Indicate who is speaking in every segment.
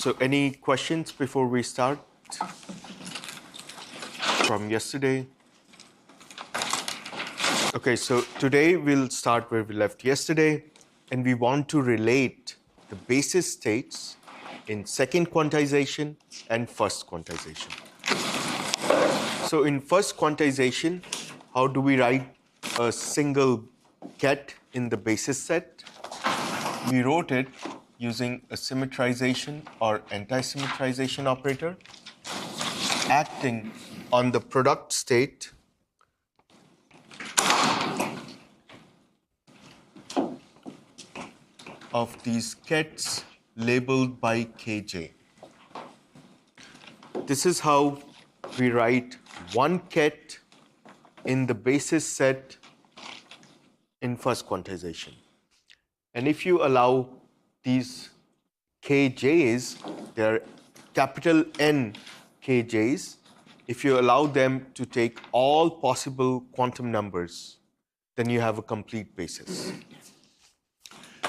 Speaker 1: So any questions before we start from yesterday? Okay, so today we'll start where we left yesterday, and we want to relate the basis states in second quantization and first quantization. So in first quantization, how do we write a single ket in the basis set? We wrote it using a symmetrization or anti-symmetrization operator acting on the product state of these kets labeled by Kj. This is how we write one ket in the basis set in first quantization. And if you allow these Kj's, they are capital N Kj's, if you allow them to take all possible quantum numbers, then you have a complete basis.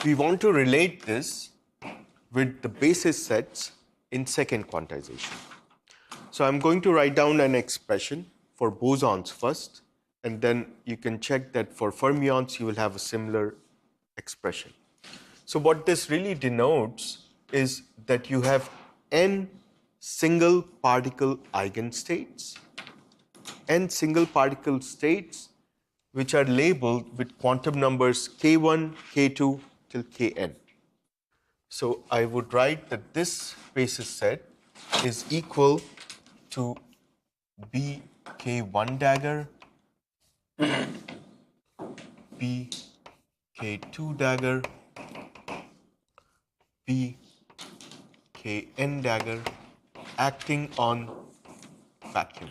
Speaker 1: We want to relate this with the basis sets in second quantization. So I'm going to write down an expression for bosons first, and then you can check that for fermions you will have a similar expression. So what this really denotes is that you have n single particle eigenstates, n single particle states which are labeled with quantum numbers k1, k2 till kn. So I would write that this basis set is equal to bk1 dagger, bk2 dagger, bkn dagger acting on vacuum.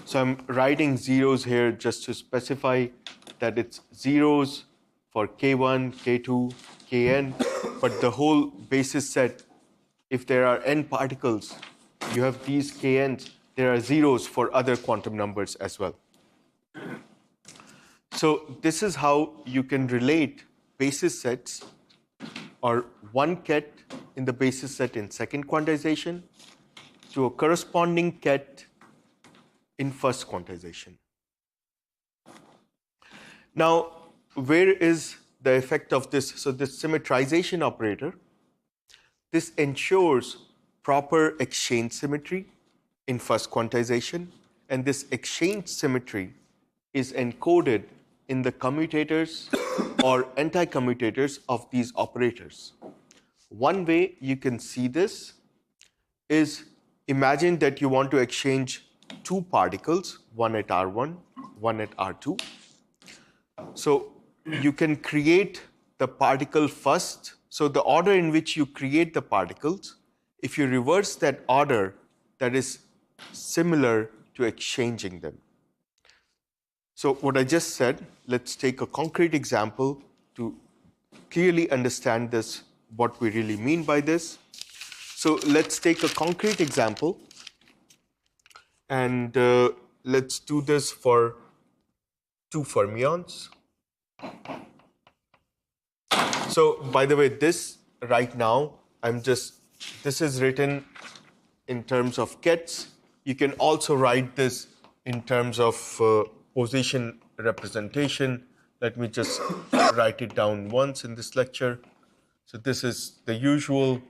Speaker 1: So I'm writing zeros here just to specify that it's zeros for K1, K2, Kn, but the whole basis set, if there are n particles, you have these Kns, there are zeros for other quantum numbers as well. So this is how you can relate basis sets or one ket in the basis set in second quantization to a corresponding ket in first quantization. Now, where is the effect of this? So this symmetrization operator, this ensures proper exchange symmetry in first quantization, and this exchange symmetry is encoded in the commutators or anti-commutators of these operators. One way you can see this is imagine that you want to exchange two particles, one at R1, one at R2. So you can create the particle first. So the order in which you create the particles, if you reverse that order, that is similar to exchanging them. So what I just said, let's take a concrete example to clearly understand this, what we really mean by this. So let's take a concrete example. And let's do this for two fermions. So by the way, this right now, this is written in terms of kets. You can also write this in terms of position representation. Let me just write it down once in this lecture. So this is the usual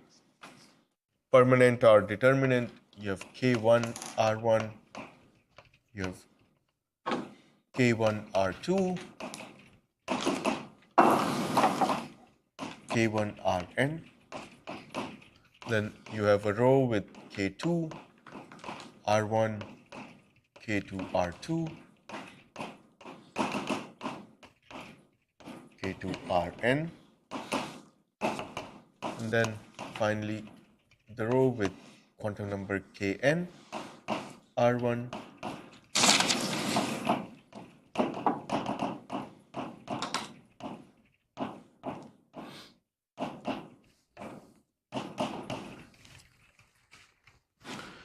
Speaker 1: permanent or determinant. You have K1, R1, you have K1, R2, K1, Rn. Then you have a row with K2, R1, K2, R2, K2, Rn. And then finally the row with quantum number Kn, R1,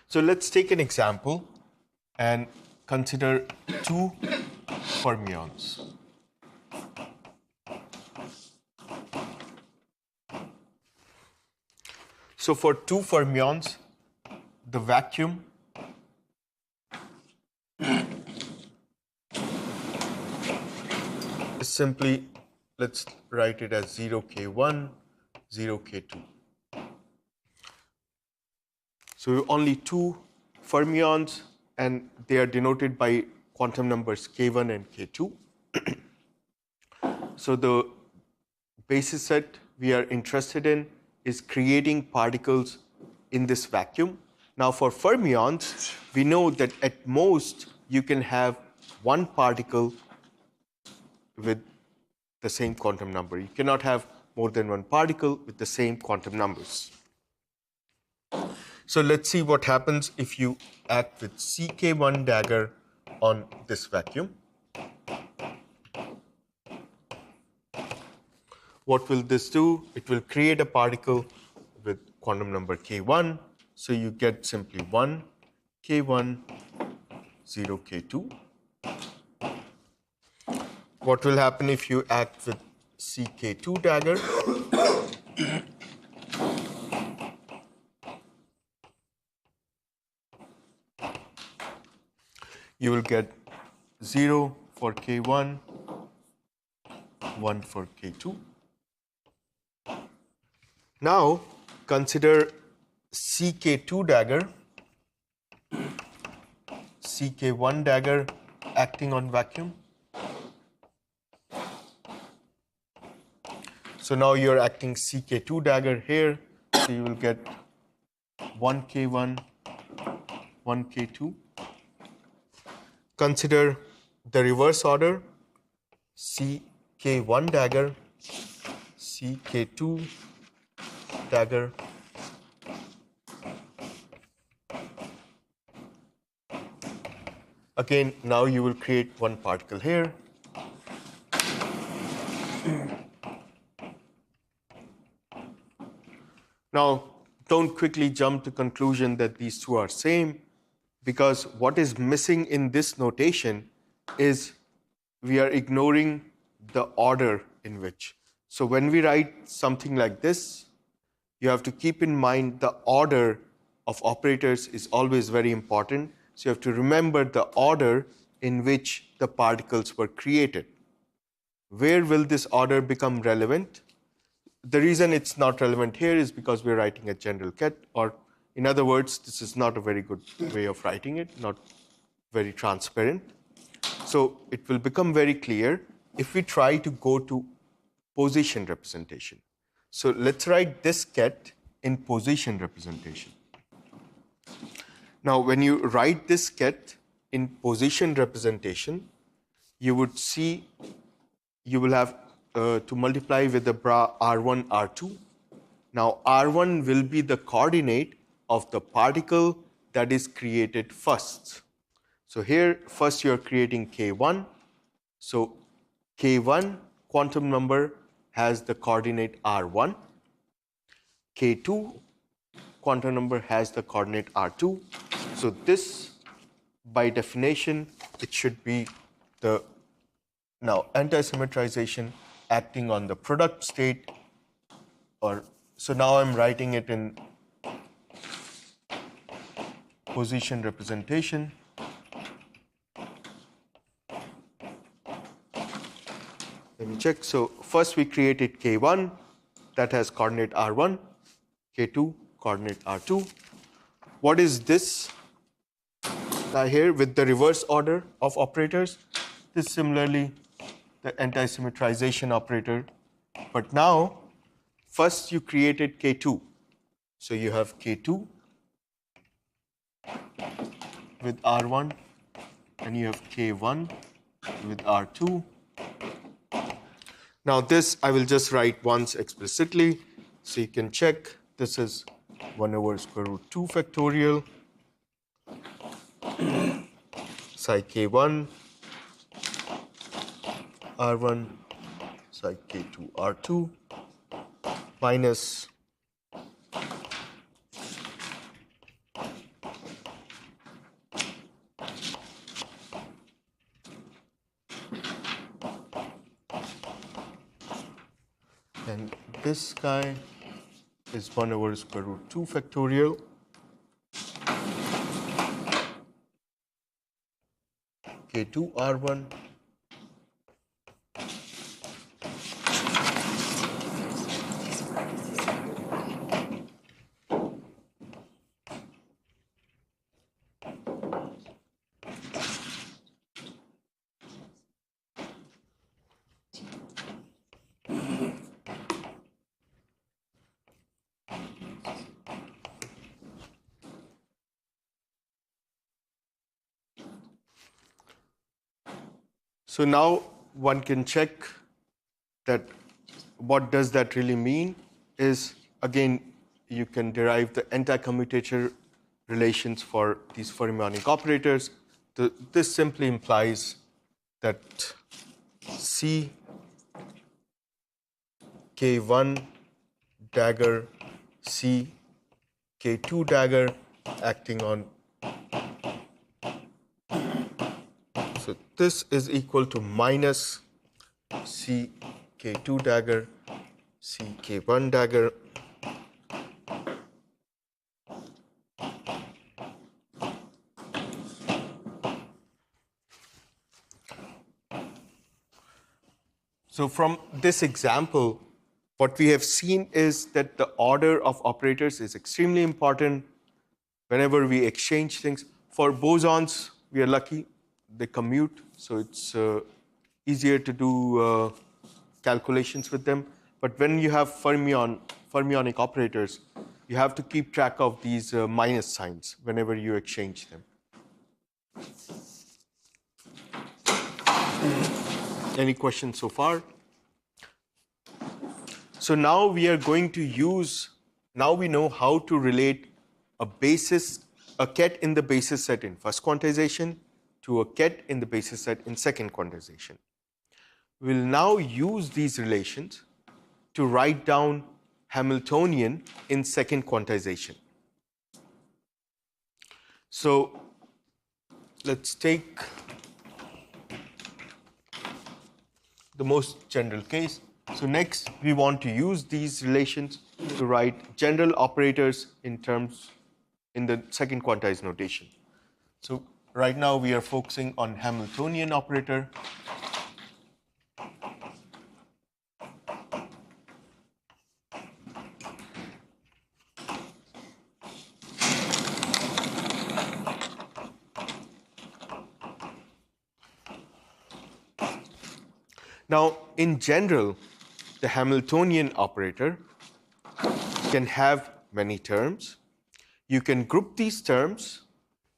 Speaker 1: so let's take an example and consider two fermions. So for two fermions, the vacuum is simply, let's write it as 0k1, 0k2. So only two fermions, and they are denoted by quantum numbers k1 and k2. So the basis set we are interested in is creating particles in this vacuum. Now for fermions, we know that at most you can have one particle with the same quantum number. You cannot have more than one particle with the same quantum numbers. So let's see what happens if you act with CK1 dagger on this vacuum. What will this do? It will create a particle with quantum number K1. So you get simply 1, K1, 0, K2. What will happen if you act with CK2 dagger? You will get 0 for K1, 1 for K2. Now consider CK2 dagger, CK1 dagger acting on vacuum. So now you're acting CK2 dagger here, so you will get 1 K1, 1 K2. Consider the reverse order, CK1 dagger, CK2 dagger. Again, now you will create one particle here. Now, don't quickly jump to conclusion that these two are same, because what is missing in this notation is we are ignoring the order in which. So when we write something like this, you have to keep in mind the order of operators is always very important. So you have to remember the order in which the particles were created. Where will this order become relevant? The reason it's not relevant here is because we're writing a general ket, or in other words, this is not a very good way of writing it, not very transparent. So it will become very clear if we try to go to position representation. So let's write this ket in position representation. Now, when you write this ket in position representation, you would see you will have to multiply with the R1, R2. Now, R1 will be the coordinate of the particle that is created first. So here, first you're creating K1. So K1 quantum number has the coordinate R1. K2 quantum number has the coordinate R2. So this, by definition, it should be the now anti-symmetrization acting on the product state, or so now I'm writing it in position representation. Let me check. So first we created K1 that has coordinate R1, K2 coordinate R2. What is this here with the reverse order of operators? This is similarly the anti-symmetrization operator. But now, first you created K2. So you have K2 with R1, and you have K1 with R2. Now this I will just write once explicitly, so you can check. This is 1 over square root 2 factorial psi K1 R1 psi K2 R2 minus and this guy is 1 over square root 2 factorial K2 R1 So now one can check that what does that really mean is, again, you can derive the anti-commutator relations for these fermionic operators. This simply implies that C K1 dagger C K2 dagger acting on. So this is equal to minus C K2 dagger C K1 dagger. So from this example, what we have seen is that the order of operators is extremely important whenever we exchange things. For bosons, we are lucky, they commute, so it's easier to do calculations with them. But when you have fermionic operators, you have to keep track of these minus signs whenever you exchange them. Any questions so far? So now we are going to use, now we know how to relate a ket in the basis set in first quantization to a ket in the basis set in second quantization. We'll now use these relations to write down Hamiltonian in second quantization. So let's take the most general case. So next, we want to use these relations to write general operators in the second quantized notation. So right now, we are focusing on Hamiltonian operator. Now, in general, the Hamiltonian operator can have many terms. You can group these terms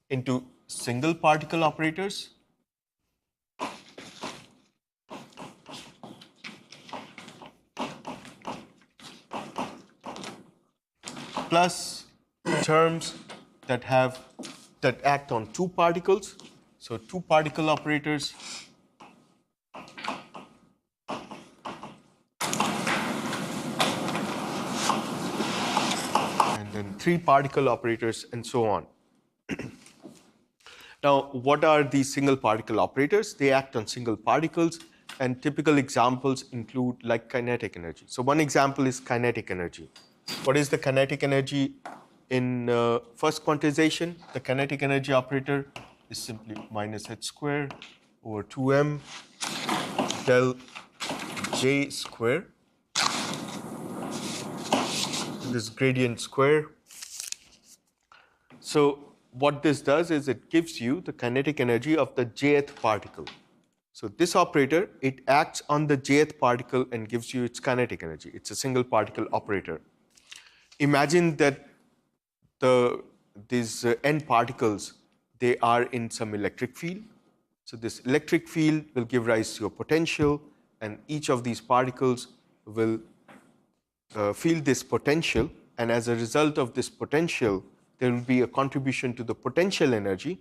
Speaker 1: into single particle operators plus terms that act on two particles. So two particle operators and then three particle operators and so on. Now, what are these single particle operators? They act on single particles, and typical examples include like kinetic energy. So one example is kinetic energy. What is the kinetic energy in first quantization? The kinetic energy operator is simply minus h square over 2m del j square. This gradient square. So what this does is it gives you the kinetic energy of the jth particle. So this operator, it acts on the jth particle and gives you its kinetic energy. It's a single particle operator. Imagine that these n particles, they are in some electric field. So this electric field will give rise to a potential, and each of these particles will feel this potential, and as a result of this potential, there will be a contribution to the potential energy.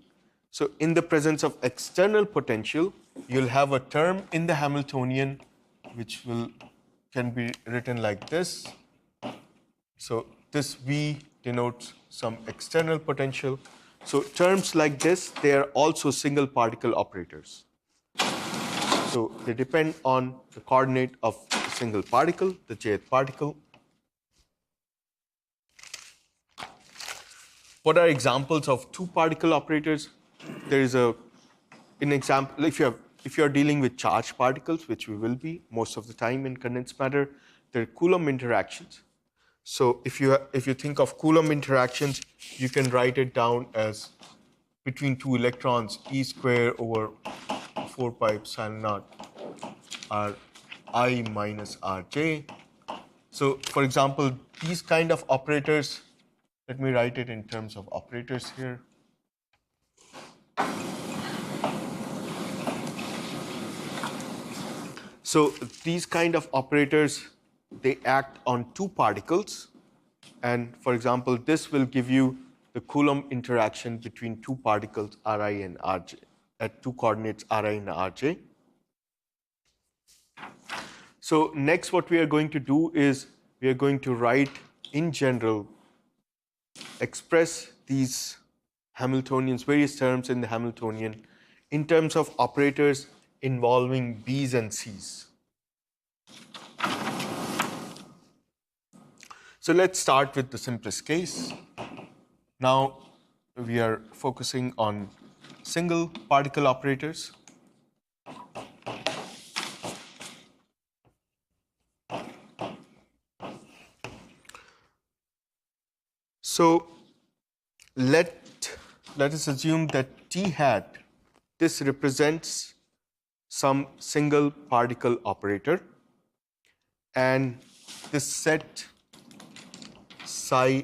Speaker 1: So in the presence of external potential, you'll have a term in the Hamiltonian which can be written like this. So this V denotes some external potential. So terms like this, they are also single particle operators. So they depend on the coordinate of a single particle, the jth particle. What are examples of two-particle operators? There is an example. If you are dealing with charged particles, which we will be most of the time in condensed matter, there are Coulomb interactions. So if you think of Coulomb interactions, you can write it down as between two electrons, E square over 4 pi epsilon naught R I minus Rj. So for example, these kind of operators, let me write it in terms of operators here. So these kind of operators, they act on two particles. And for example, this will give you the Coulomb interaction between two particles, Ri and Rj, at two coordinates, Ri and Rj. So next what we are going to do is we are going to write, in general, express these Hamiltonians, various terms in the Hamiltonian, in terms of operators involving B's and C's. So let's start with the simplest case. Now we are focusing on single particle operators. So let us assume that T hat, this represents some single particle operator, and this set psi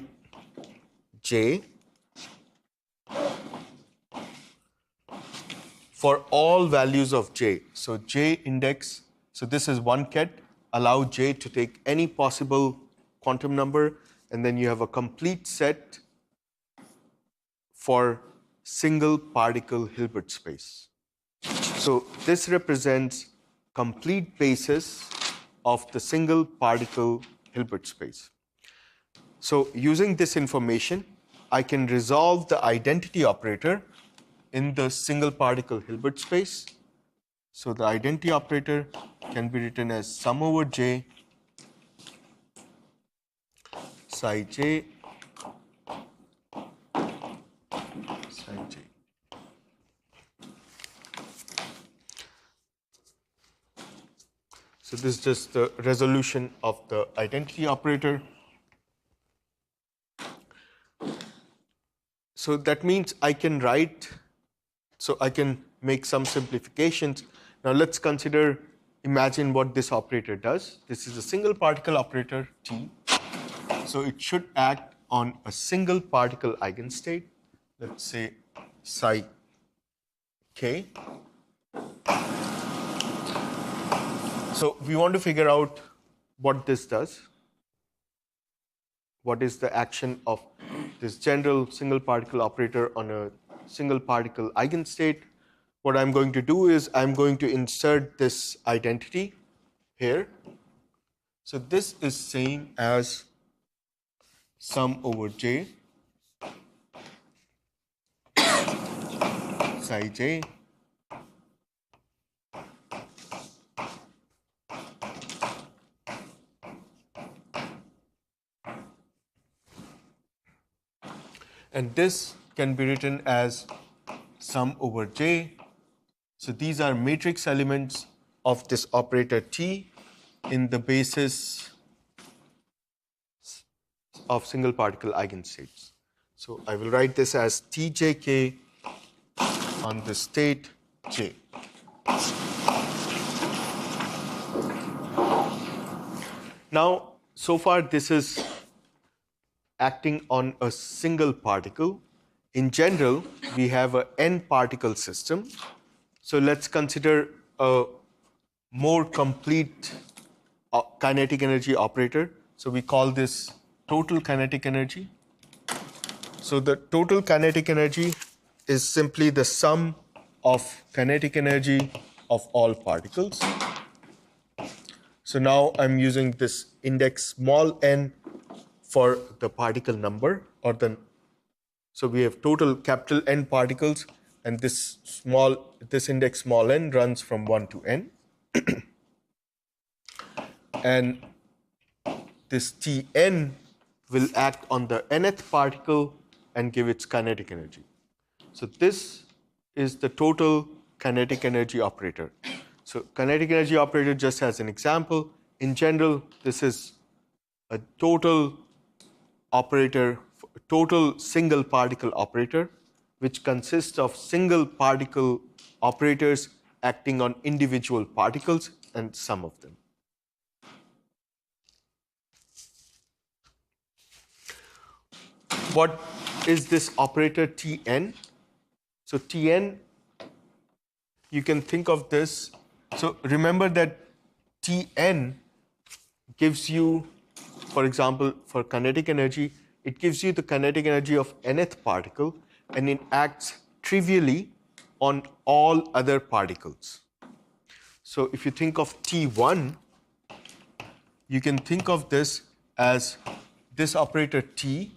Speaker 1: j for all values of j. So j index, so this is one ket, allow j to take any possible quantum number, and then you have a complete set for single particle Hilbert space. So this represents complete basis of the single particle Hilbert space. So using this information, I can resolve the identity operator in the single particle Hilbert space. So the identity operator can be written as sum over j psi j psi j. So this is just the resolution of the identity operator. So that means I can write, so I can make some simplifications. Now let's consider, imagine what this operator does. This is a single particle operator, T. So it should act on a single particle eigenstate, let's say psi k. So we want to figure out what this does. What is the action of this general single particle operator on a single particle eigenstate? What I'm going to do is I'm going to insert this identity here. So this is same as sum over j psi j and this can be written as sum over j. So these are matrix elements of this operator T in the basis of single particle eigenstates. So I will write this as Tjk on the state j. Now, so far this is acting on a single particle. In general, we have an n particle system. So let's consider a more complete kinetic energy operator. So we call this total kinetic energy. So the total kinetic energy is simply the sum of kinetic energy of all particles. So now I'm using this index small n for the particle number, or the, so we have total capital N particles, and this index small n runs from 1 to n. And this Tn will act on the nth particle and give its kinetic energy. So this is the total kinetic energy operator. So kinetic energy operator, just as an example, in general, this is a total operator, total single particle operator, which consists of single particle operators acting on individual particles and sum of them. What is this operator Tn? So Tn, you can think of this. So remember that Tn gives you, for example, for kinetic energy, it gives you the kinetic energy of nth particle, and it acts trivially on all other particles. So if you think of T1, you can think of this as this operator T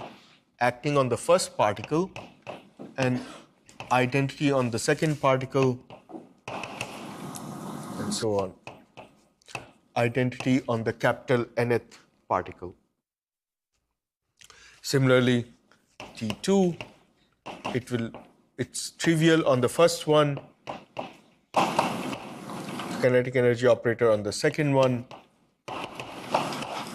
Speaker 1: acting on the first particle and identity on the second particle, and so on. Identity on the capital nth particle. Similarly, T2, it's trivial on the first one, kinetic energy operator on the second one,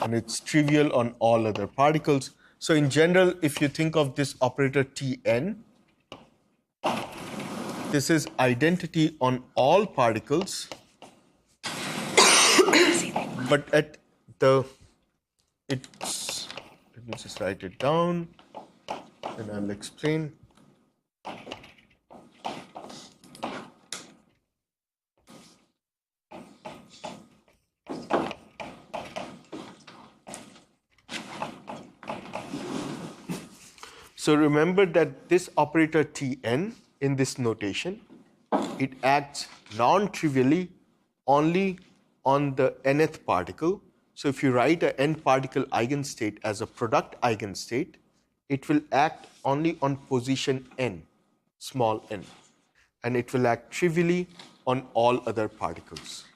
Speaker 1: and it's trivial on all other particles. So in general, if you think of this operator Tn, this is identity on all particles, but at the, let me just write it down and I'll explain. So remember that this operator Tn in this notation, it acts non-trivially only on the nth particle. So if you write a n particle eigenstate as a product eigenstate, it will act only on position n, small n, and it will act trivially on all other particles.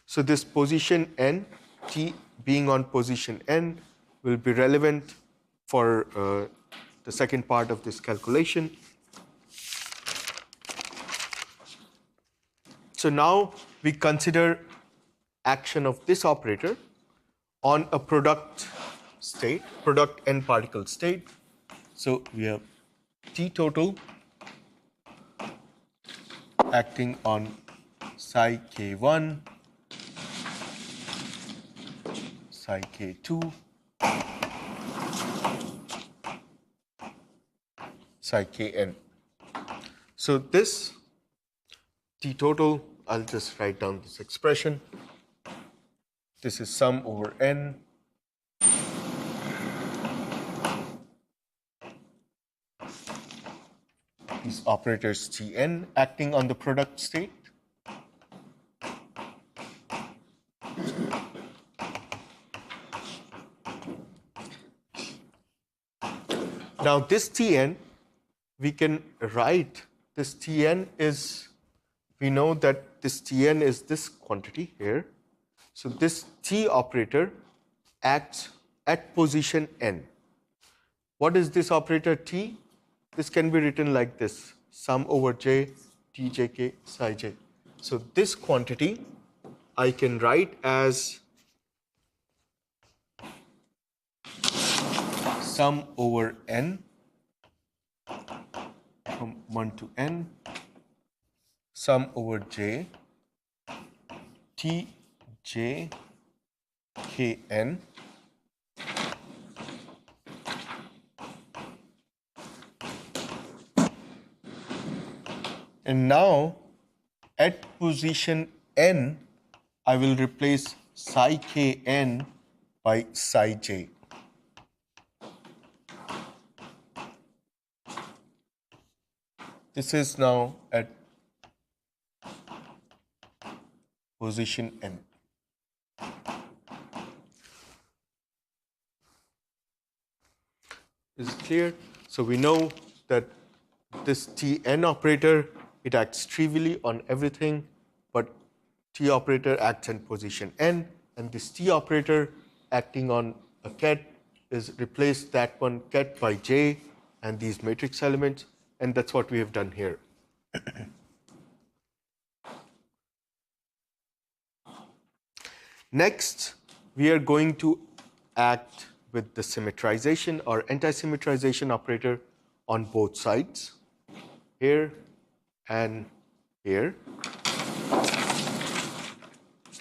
Speaker 1: So this position n, T being on position n, will be relevant for the second part of this calculation. So now we consider action of this operator on a product state, product n particle state. So we have T total acting on psi k1, psi k2, psi kn. So this T total, I'll just write down this expression. This is sum over n these operators Tn acting on the product state. Now this Tn, we can write this Tn is, we know that this Tn is this quantity here. So this T operator acts at position n. What is this operator T? This can be written like this, sum over j, tjk, psi j. So this quantity I can write as sum over n from 1 to n, sum over j, t j k n, and now at position n I will replace psi k n by psi j. This is now at position n. Is it clear? So we know that this Tn operator, it acts trivially on everything, but T operator acts in position n, and this T operator acting on a ket is replace that one ket by J and these matrix elements, and that's what we have done here. Next, we are going to act with the symmetrization or anti-symmetrization operator on both sides, here and here.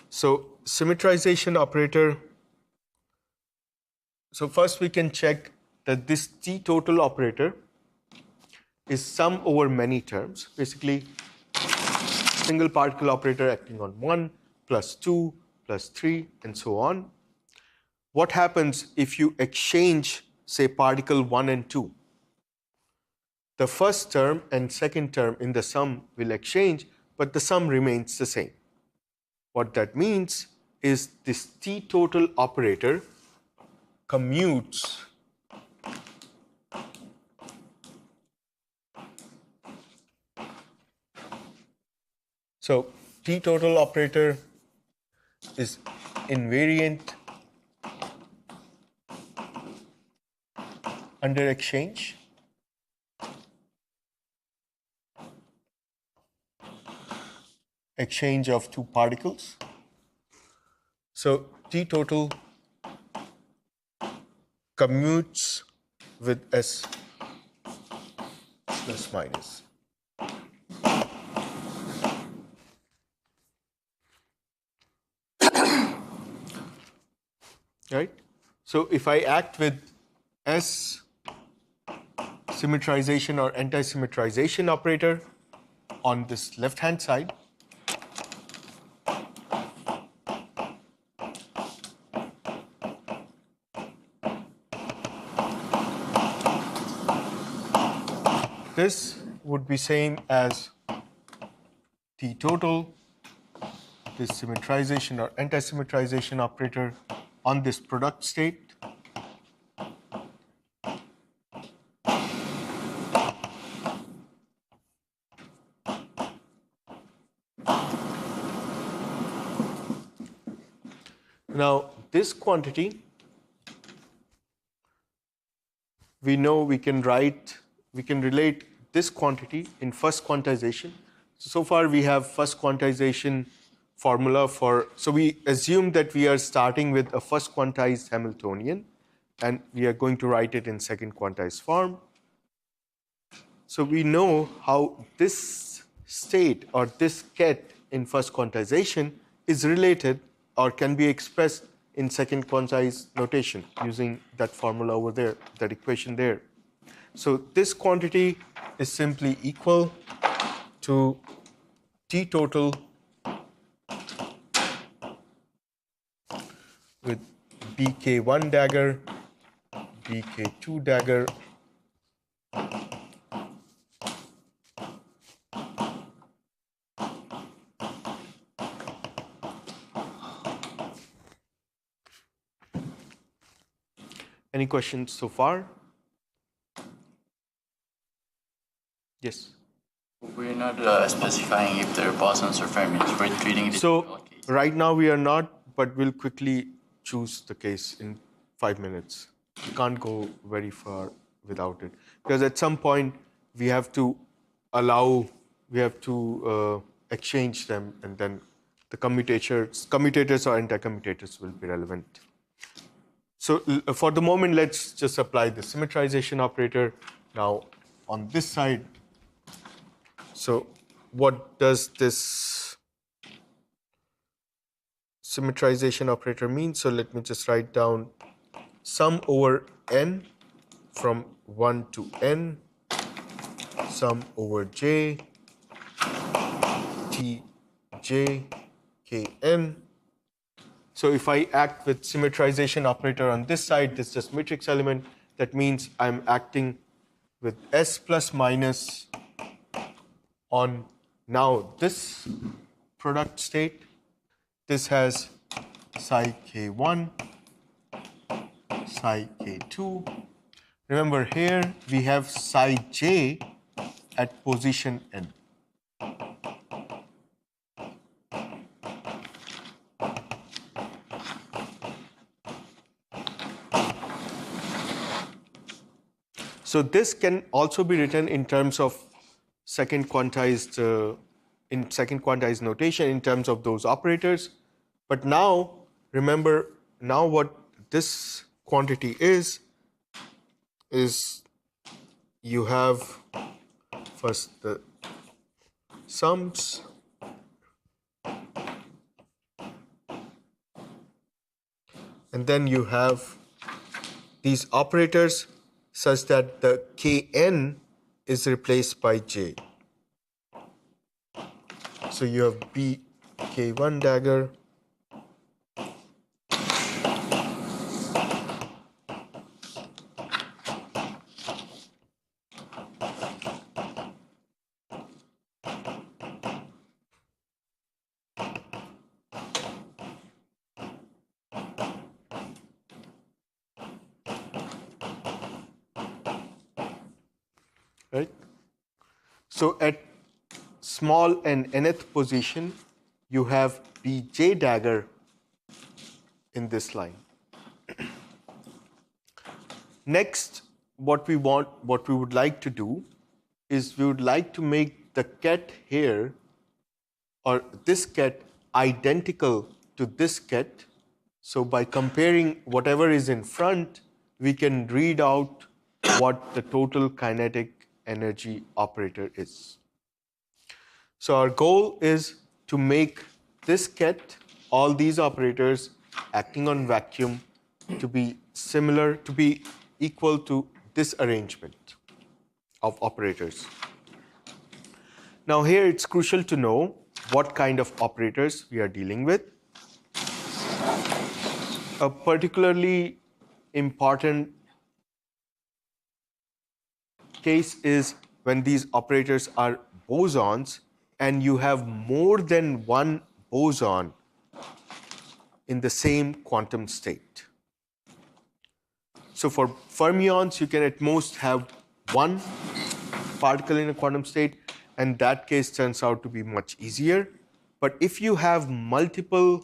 Speaker 1: So symmetrization operator, so first we can check that this T total operator is sum over many terms, basically single particle operator acting on 1 plus 2 plus 3 and so on. What happens if you exchange, say, particle 1 and 2? The first term and second term in the sum will exchange, but the sum remains the same. What that means is this T total operator commutes so T total operator is invariant under exchange. Exchange of two particles. So T total commutes with S plus minus. Right? So if I act with S symmetrization or anti-symmetrization operator on this left-hand side, this would be same as T total, this symmetrization or anti-symmetrization operator on this product state. Now, this quantity, we know we can relate this quantity in first quantization. So far we have first quantization formula for, so we assume that we are starting with a first quantized Hamiltonian and we are going to write it in second quantized form. So we know how this state or this ket in first quantization is related or can be expressed in second quantized notation using that formula over there, that equation there. So this quantity is simply equal to T total with BK1 dagger, BK2 dagger, Any questions so far? Yes.
Speaker 2: We're not specifying if they're bosons or fermions. We're treating it.
Speaker 1: So right now we are not, but we'll quickly choose the case in 5 minutes. We can't go very far without it because at some point we have to exchange them, and then the commutators or anti-commutators will be relevant. So for the moment, let's just apply the symmetrization operator now on this side. So what does this symmetrization operator mean? So let me just write down sum over n from 1 to n, sum over j, t j, k n. So if I act with symmetrization operator on this side, this is just matrix element. That means I'm acting with S plus minus on now this product state. This has psi k1, psi k2. Remember here we have psi j at position n. So this can also be written in terms of second quantized notation in terms of those operators. But now, remember, now what this quantity is you have first the sums and then you have these operators such that the kn is replaced by j. So you have bk1 dagger right? So at small and nth position, you have bj dagger in this line. Next, what we would like to do is we would like to make the ket here or this ket identical to this ket. So by comparing whatever is in front, we can read out what the total kinetic energy operator is. So our goal is to make this ket, all these operators acting on vacuum, to be similar, to be equal to this arrangement of operators. Now here it's crucial to know what kind of operators we are dealing with. A particularly important case is when these operators are bosons and you have more than one boson in the same quantum state. So for fermions, you can at most have one particle in a quantum state, and that case turns out to be much easier. But if you have multiple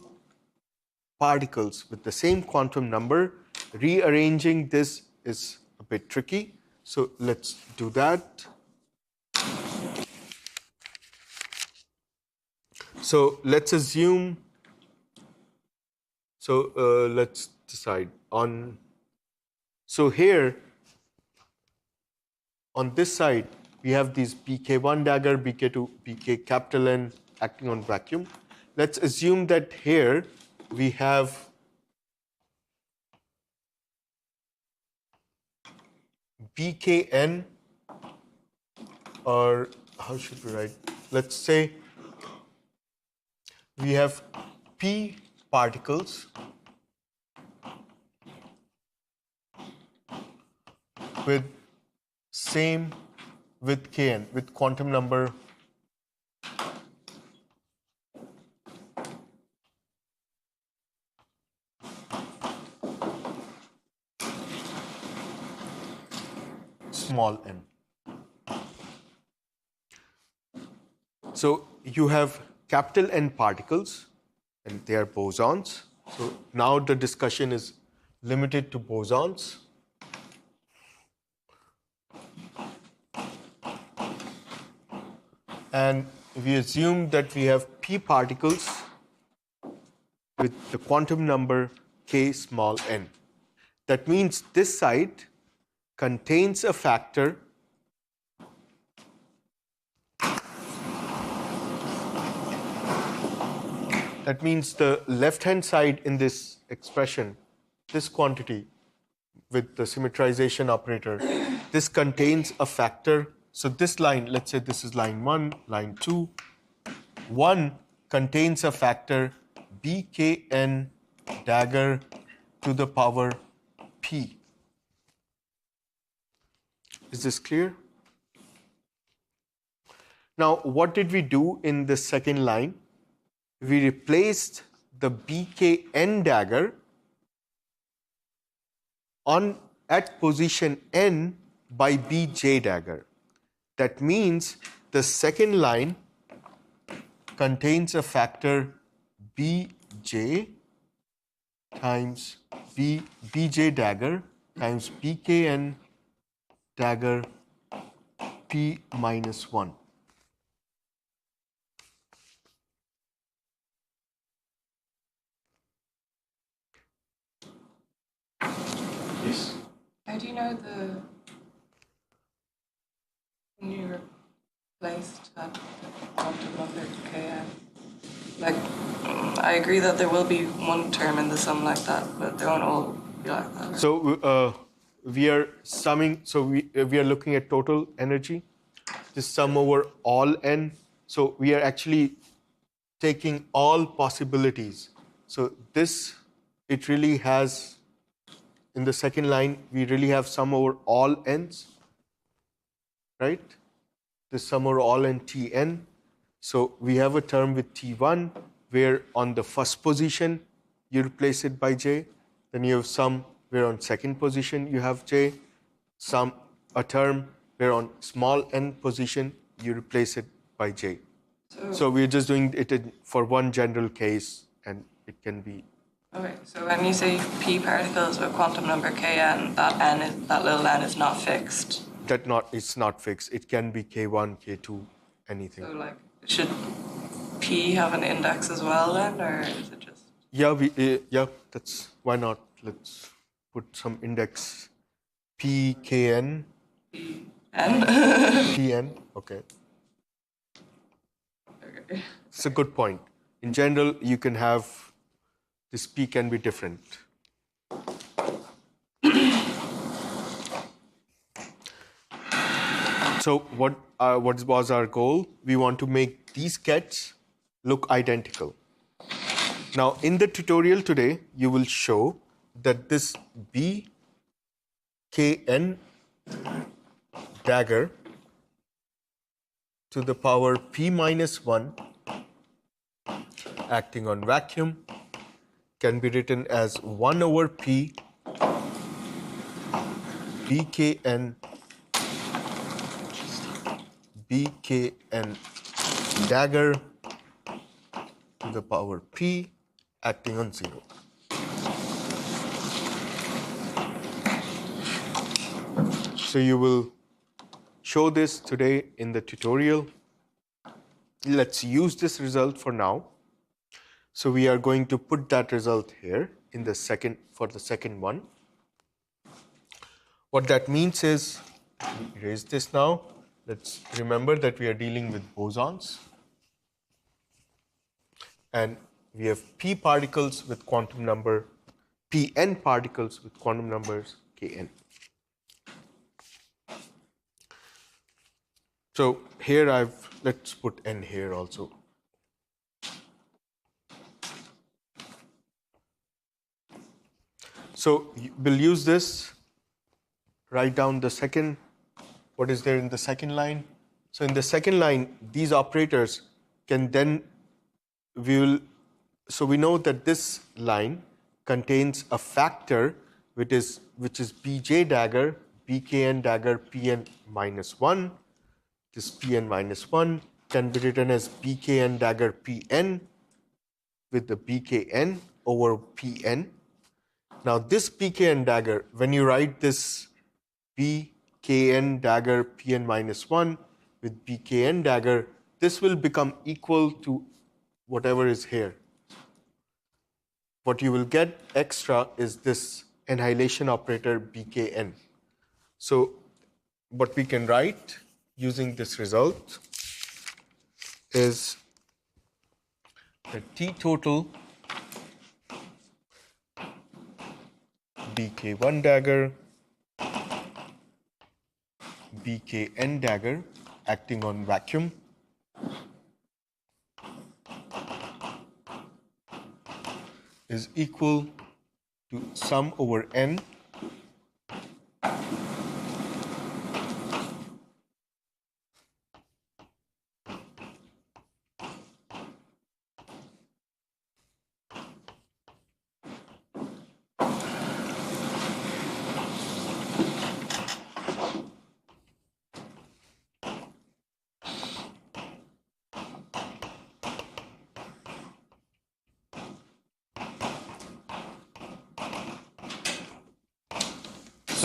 Speaker 1: particles with the same quantum number, rearranging this is a bit tricky. So let's do that. So let's assume, let's decide on, so here on this side, we have these pk1 dagger, pk2, pk capital N acting on vacuum. Let's assume that here we have bkn, or how should we write? Let's say we have p particles with same with kn, with quantum number small n. So you have capital N particles, and they are bosons. So now the discussion is limited to bosons. And we assume that we have p particles with the quantum number k small n. That means this side contains a factor that means the left-hand side in this expression, this quantity with the symmetrization operator, this contains a factor. So this line, let's say this is line 1, line 2. 1 contains a factor bkn dagger to the power p. Is this clear? Now, what did we do in the second line? We replaced the bkn dagger at position n by bj dagger. That means the second line contains a factor bj times bj dagger times bkn dagger P minus 1. Yes.
Speaker 3: How do you know when you replaced that quantum number Kn? Like, I agree that there will be one term in the sum like that, but they won't all be like that. Right?
Speaker 1: So we are summing, so we are looking at total energy, the sum over all n. So we are actually taking all possibilities. So this, it really has, in the second line, we really have sum over all n's, right? The sum over all n Tn. So we have a term with T1 where on the first position you replace it by J. Then you have some where on second position you have J. A term where on small n position you replace it by J. So we're just doing it for one general case, and it can be.
Speaker 3: Okay, so when you say p particles with quantum number Kn, that little n is not fixed.
Speaker 1: It's not fixed. It can be K1, K2, anything.
Speaker 3: So like, should p have an index as well then, or is it just?
Speaker 1: Yeah, that's why not. Let's put some index PKN.
Speaker 3: Pn.
Speaker 1: PN. Okay.
Speaker 3: Okay.
Speaker 1: It's a good point. In general, you can have this P can be different. So what was our goal? We want to make these kets look identical. Now, in the tutorial today, you will show that this BKN dagger to the power P minus 1 acting on vacuum can be written as 1 over P BKN dagger to the power P acting on 0. So you will show this today in the tutorial. Let's use this result for now. So we are going to put that result here in the for the second one. What that means is, we erase this now. Let's remember that we are dealing with bosons. And we have P particles with quantum number, Pn particles with quantum numbers Kn. So here let's put n here also. So we'll use this, write down what is there in the second line. So in the second line, these operators can then, so we know that this line contains a factor which is Bj dagger, Bkn dagger, Pn minus 1. This Pn minus 1 can be written as Bkn dagger Pn with the Bkn over Pn. Now this Bkn dagger, when you write this Bkn dagger Pn minus 1 with Bkn dagger, this will become equal to whatever is here. What you will get extra is this annihilation operator Bkn. So what we can write using this result is that T total Bk1 dagger, Bkn dagger acting on vacuum is equal to sum over n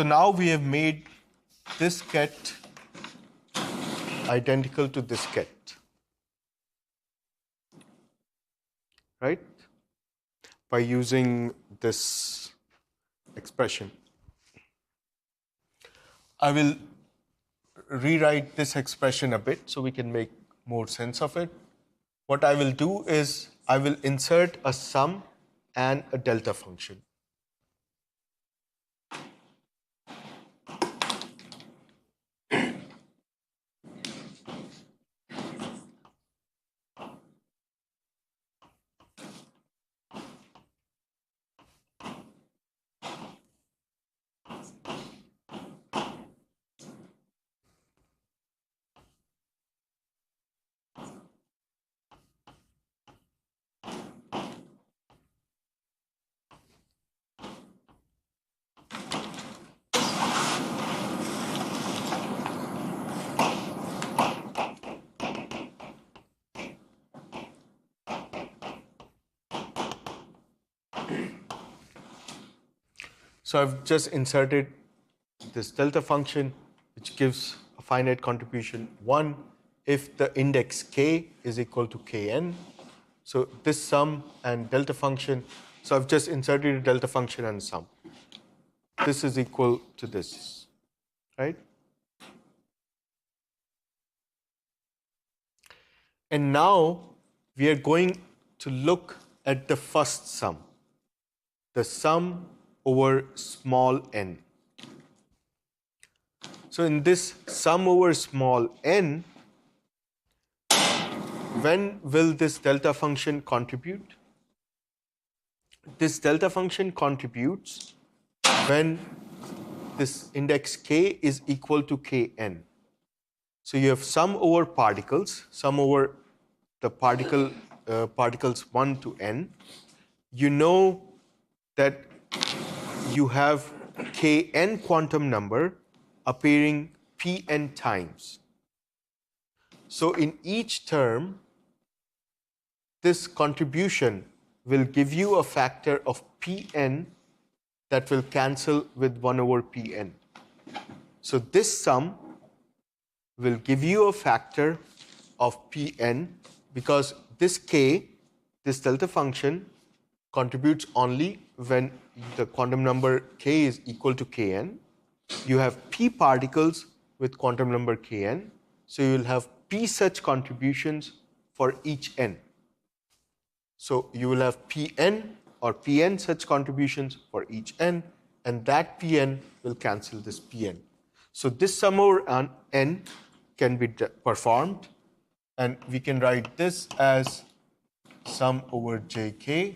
Speaker 1: So now we have made this ket identical to this ket, right? By using this expression. I will rewrite this expression a bit so we can make more sense of it. What I will do is I will insert a sum and a delta function. So I've just inserted this delta function, which gives a finite contribution 1 if the index k is equal to kn. So this sum and delta function, so I've just inserted a delta function and sum. This is equal to this, right? And now we are going to look at the first sum, the sum over small n. So in this sum over small n, when will this delta function contribute? This delta function contributes when this index k is equal to kn. So you have sum over particles, sum over the particles 1 to n. You know that you have kn quantum number appearing pn times. So in each term, this contribution will give you a factor of pn that will cancel with 1 over pn. So this sum will give you a factor of pn because this k, this delta function, contributes only when the quantum number k is equal to kn. You have p particles with quantum number kn, so you will have p such contributions for each n. So you will have pn or pn such contributions for each n, and that pn will cancel this pn. So this sum over n can be performed, and we can write this as sum over jk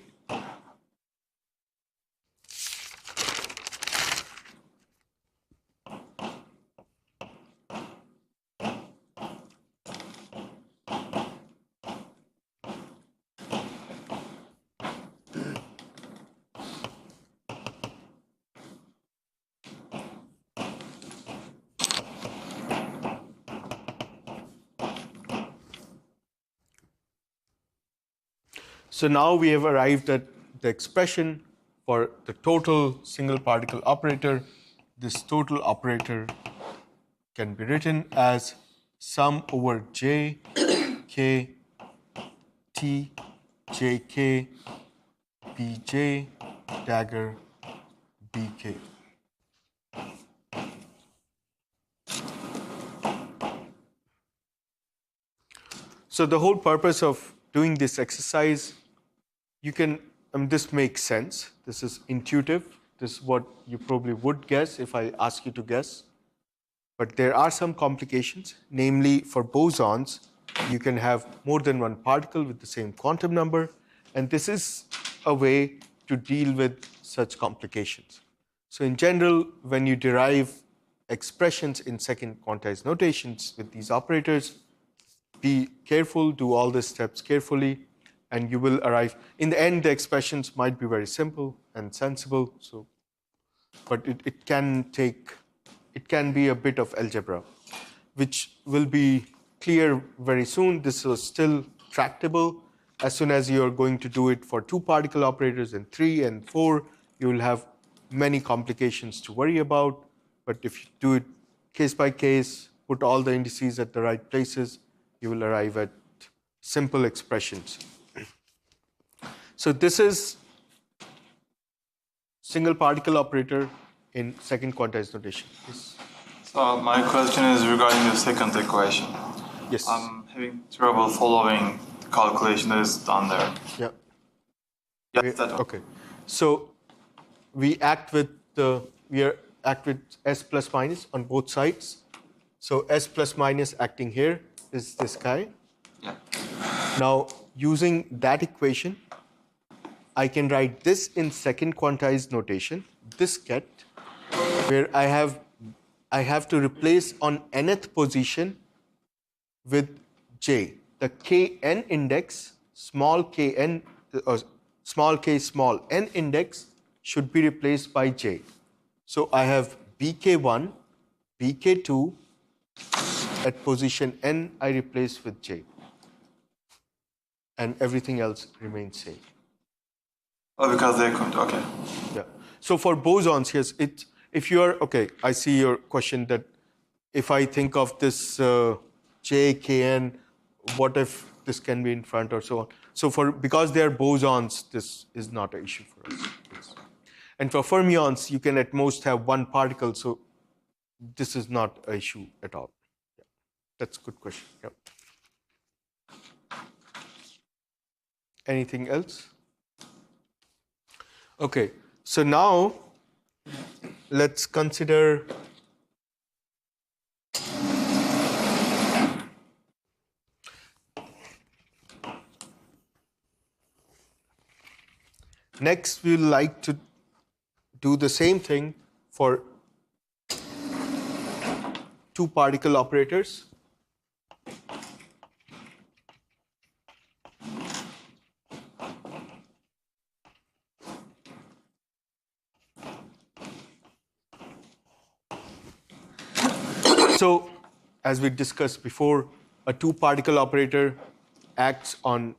Speaker 1: So now we have arrived at the expression for the total single particle operator. This total operator can be written as sum over j, k, t, jk, bj, dagger, bk. So the whole purpose of doing this exercise, this makes sense. This is intuitive. This is what you probably would guess if I ask you to guess. But there are some complications. Namely, for bosons, you can have more than one particle with the same quantum number. And this is a way to deal with such complications. So in general, when you derive expressions in second quantized notations with these operators, be careful, do all the steps carefully, and you will arrive. In the end, the expressions might be very simple and sensible, but it can be a bit of algebra, which will be clear very soon. This is still tractable. As soon as you are going to do it for 2 particle operators and 3 and 4, you will have many complications to worry about. But if you do it case by case, put all the indices at the right places, you will arrive at simple expressions. So this is single particle operator in second quantized notation. Yes.
Speaker 4: So my question is regarding the second equation.
Speaker 1: Yes.
Speaker 4: I'm having trouble following the calculation that is done there.
Speaker 1: Yeah.
Speaker 4: Yes, that one.
Speaker 1: Okay. So we act with S plus minus on both sides. So S plus minus acting here is this guy.
Speaker 4: Yeah.
Speaker 1: Now, using that equation, I can write this in second quantized notation, this ket, where I have to replace on nth position with j. The kn index, small kn, small k, small n index should be replaced by j. So I have bk1, bk2, at position n, I replace with j. And everything else remains same.
Speaker 4: Oh, because they couldn't. Okay.
Speaker 1: Yeah. So for bosons, yes, if you are, okay, I see your question that if I think of this j, kn, what if this can be in front or so on. So because they are bosons, this is not an issue for us. Yes. And for fermions, you can at most have one particle, so this is not an issue at all. Yeah. That's a good question. Yeah. Anything else? Okay, so now let's consider next we would like to do the same thing for two particle operators. So, as we discussed before, a two-particle operator acts on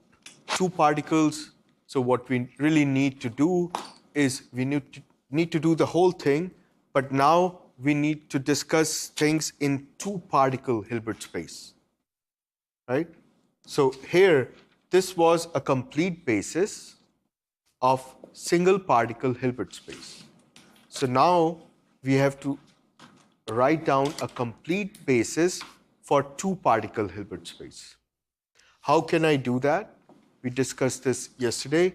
Speaker 1: two particles. So what we really need to do is we need to do the whole thing, but now we need to discuss things in two-particle Hilbert space, right? So here, this was a complete basis of single-particle Hilbert space. So now we have to write down a complete basis for two-particle Hilbert space. How can I do that? We discussed this yesterday.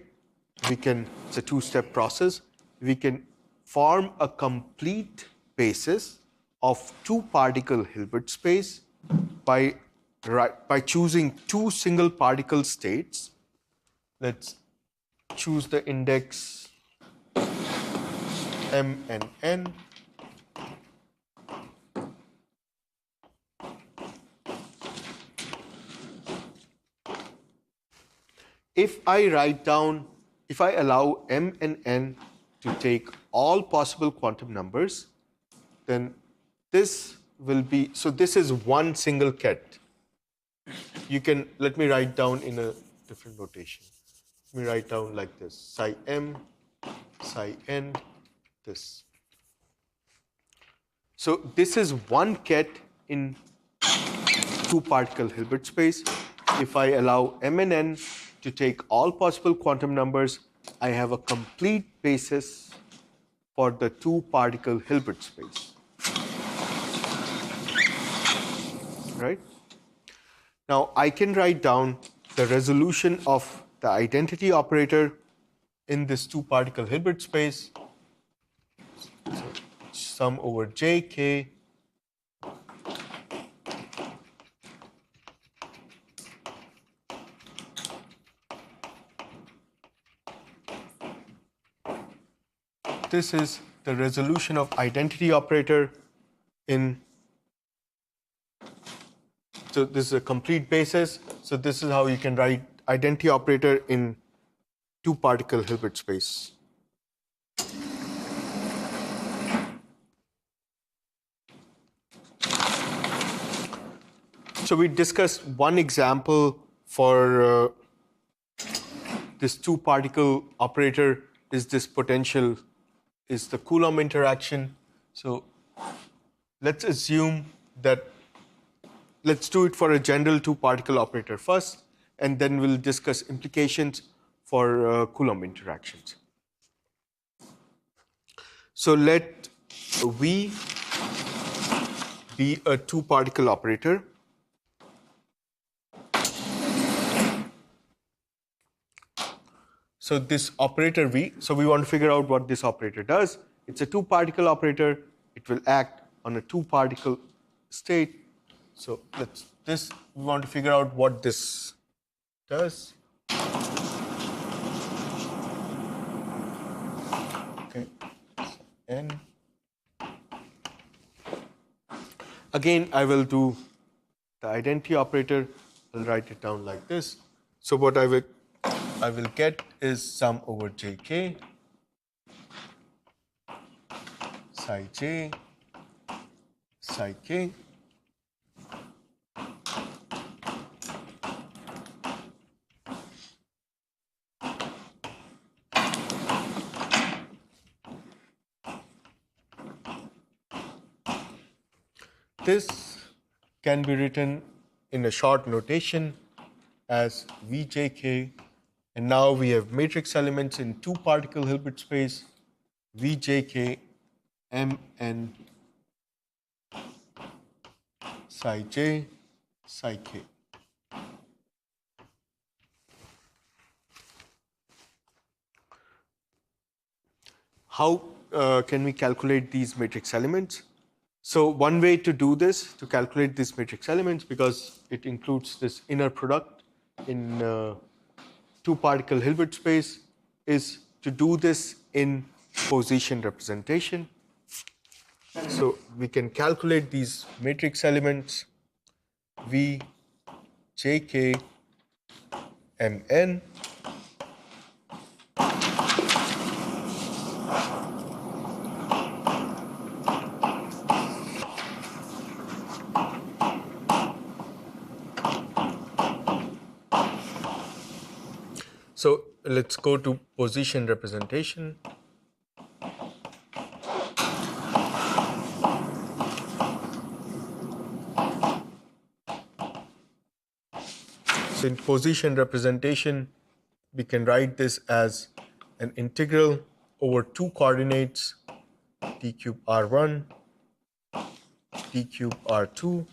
Speaker 1: It's a two-step process. We can form a complete basis of two-particle Hilbert space by choosing two single particle states. Let's choose the index m and n. If I allow m and n to take all possible quantum numbers, then this will be, so this is one single ket. Let me write down in a different notation. Let me write down like this, psi m, psi n, this. So this is one ket in two-particle Hilbert space. If I allow m and n to take all possible quantum numbers, I have a complete basis for the two-particle Hilbert space. Right? Now, I can write down the resolution of the identity operator in this two-particle Hilbert space. So, sum over jk this is the resolution of identity operator in, so this is a complete basis. So this is how you can write identity operator in two-particle Hilbert space. So we discussed one example for this two-particle operator is this potential, is the Coulomb interaction. So let's assume that, let's do it for a general two-particle operator first, and then we'll discuss implications for Coulomb interactions. So let V be a two-particle operator. So this operator V, so we want to figure out what this operator does. It's a two-particle operator. It will act on a two-particle state. So we want to figure out what this does. Okay, N. Again, I will do the identity operator. I'll write it down like this. So what I will get is sum over jk psi j psi k. This can be written in a short notation as Vjk, and now we have matrix elements in two-particle Hilbert space, Vjk Mn psi j psi k. How can we calculate these matrix elements? So one way to do this, to calculate these matrix elements, because it includes this inner product in two-particle Hilbert space, is to do this in position representation. So we can calculate these matrix elements V, Jk, Mn. So let's go to position representation. So in position representation, we can write this as an integral over two coordinates, d cube r1, d cube r2,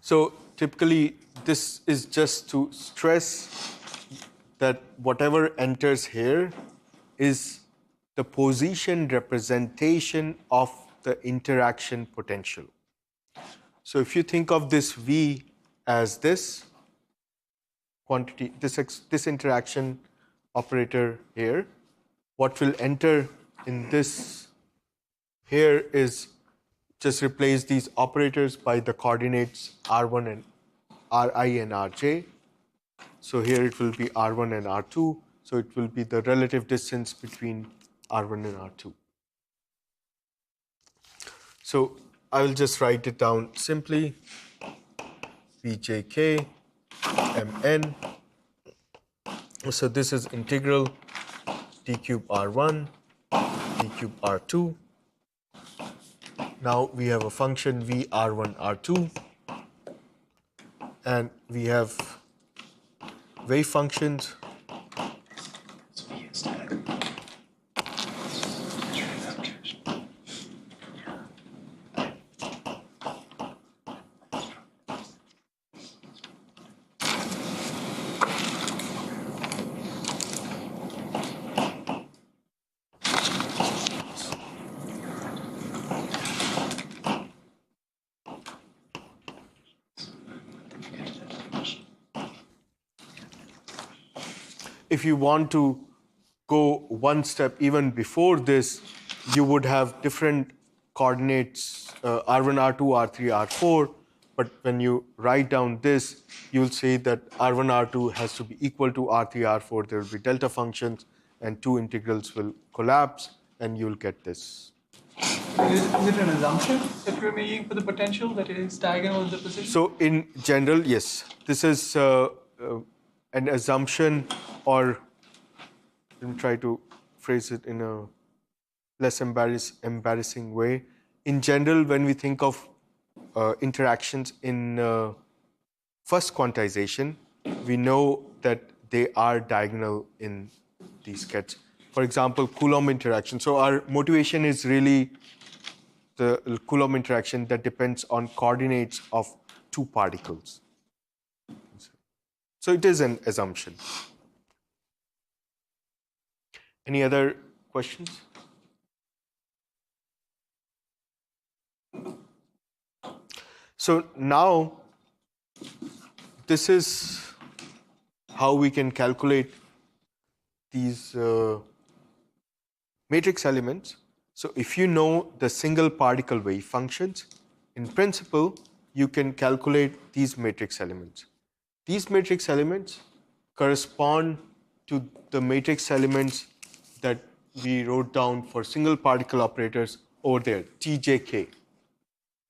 Speaker 1: So typically, this is just to stress that whatever enters here is the position representation of the interaction potential. So if you think of this V as this quantity, this interaction operator here, what will enter in this here is just replace these operators by the coordinates r1 and ri and rj. So here it will be r1 and r2. So it will be the relative distance between r1 and r2. So I will just write it down simply. Vjk Mn. So this is integral d cube r1, d cube r2. Now we have a function v r1 r2, and we have wave functions. If you want to go one step even before this, you would have different coordinates, R1, R2, R3, R4. But when you write down this, you'll see that R1, R2 has to be equal to R3, R4. There will be delta functions, and two integrals will collapse, and you'll get this.
Speaker 5: Is it an assumption that we're making for the potential that it is diagonal in the position?
Speaker 1: So in general, yes, this is an assumption, or let me try to phrase it in a less embarrassing way. In general, when we think of interactions in first quantization, we know that they are diagonal in these kets. For example, Coulomb interaction. So our motivation is really the Coulomb interaction that depends on coordinates of two particles. So it is an assumption. Any other questions? So now, this is how we can calculate these matrix elements. So if you know the single particle wave functions, in principle, you can calculate these matrix elements. These matrix elements correspond to the matrix elements that we wrote down for single particle operators over there, TJK.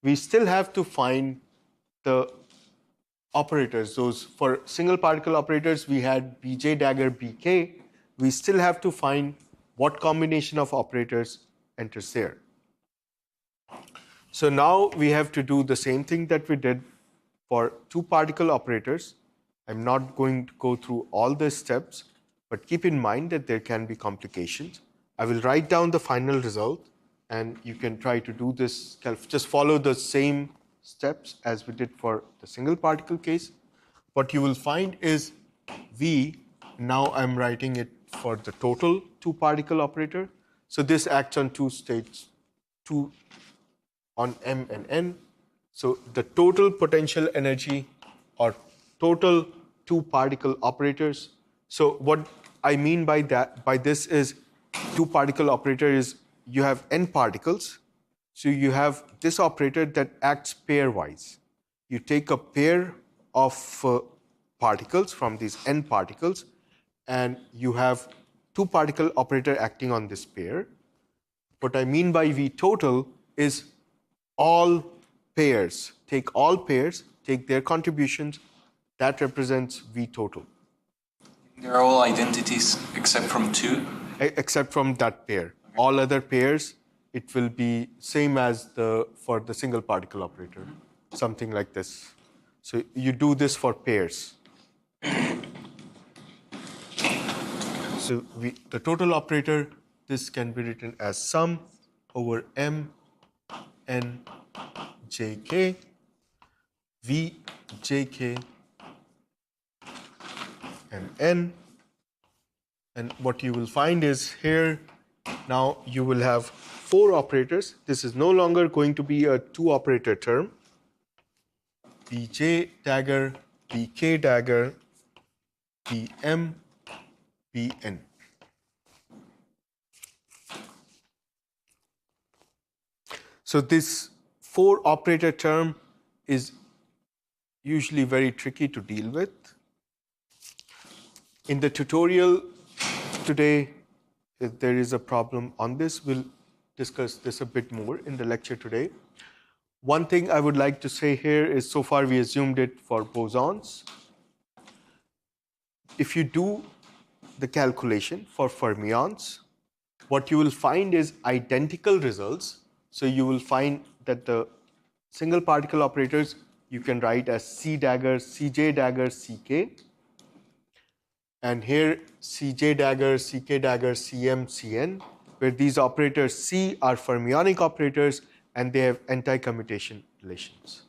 Speaker 1: We still have to find the operators. Those for single particle operators, we had BJ dagger BK. We still have to find what combination of operators enters there. So now we have to do the same thing that we did for two particle operators. I'm not going to go through all the steps, but keep in mind that there can be complications. I will write down the final result, and you can try to do this. Just follow the same steps as we did for the single particle case. What you will find is V, now I'm writing it for the total two particle operator. So this acts on two states, two on M and N. So the total potential energy or total two particle operators. So what I mean by this is two particle operator is you have N particles. So you have this operator that acts pairwise. You take a pair of particles from these N particles, and you have two particle operator acting on this pair. What I mean by V total is all pairs. Take all pairs, take their contributions, that represents V total.
Speaker 6: They're all identities except from two?
Speaker 1: Except from that pair. All other pairs, it will be same as for the single particle operator, something like this. So you do this for pairs. So the total operator, this can be written as sum over M N Jk, V Jk and N. And what you will find is here, now you will have four operators. This is no longer going to be a two operator term. Bj dagger, Bk dagger, Bm, Bn. So this four operator term is usually very tricky to deal with. In the tutorial today, if there is a problem on this, we'll discuss this a bit more in the lecture today. One thing I would like to say here is, so far we assumed it for bosons. If you do the calculation for fermions, what you will find is identical results. So you will find that the single particle operators you can write as C dagger, Cj dagger, Ck. And here Cj dagger, Ck dagger, Cm, Cn, where these operators C are fermionic operators and they have anti-commutation relations.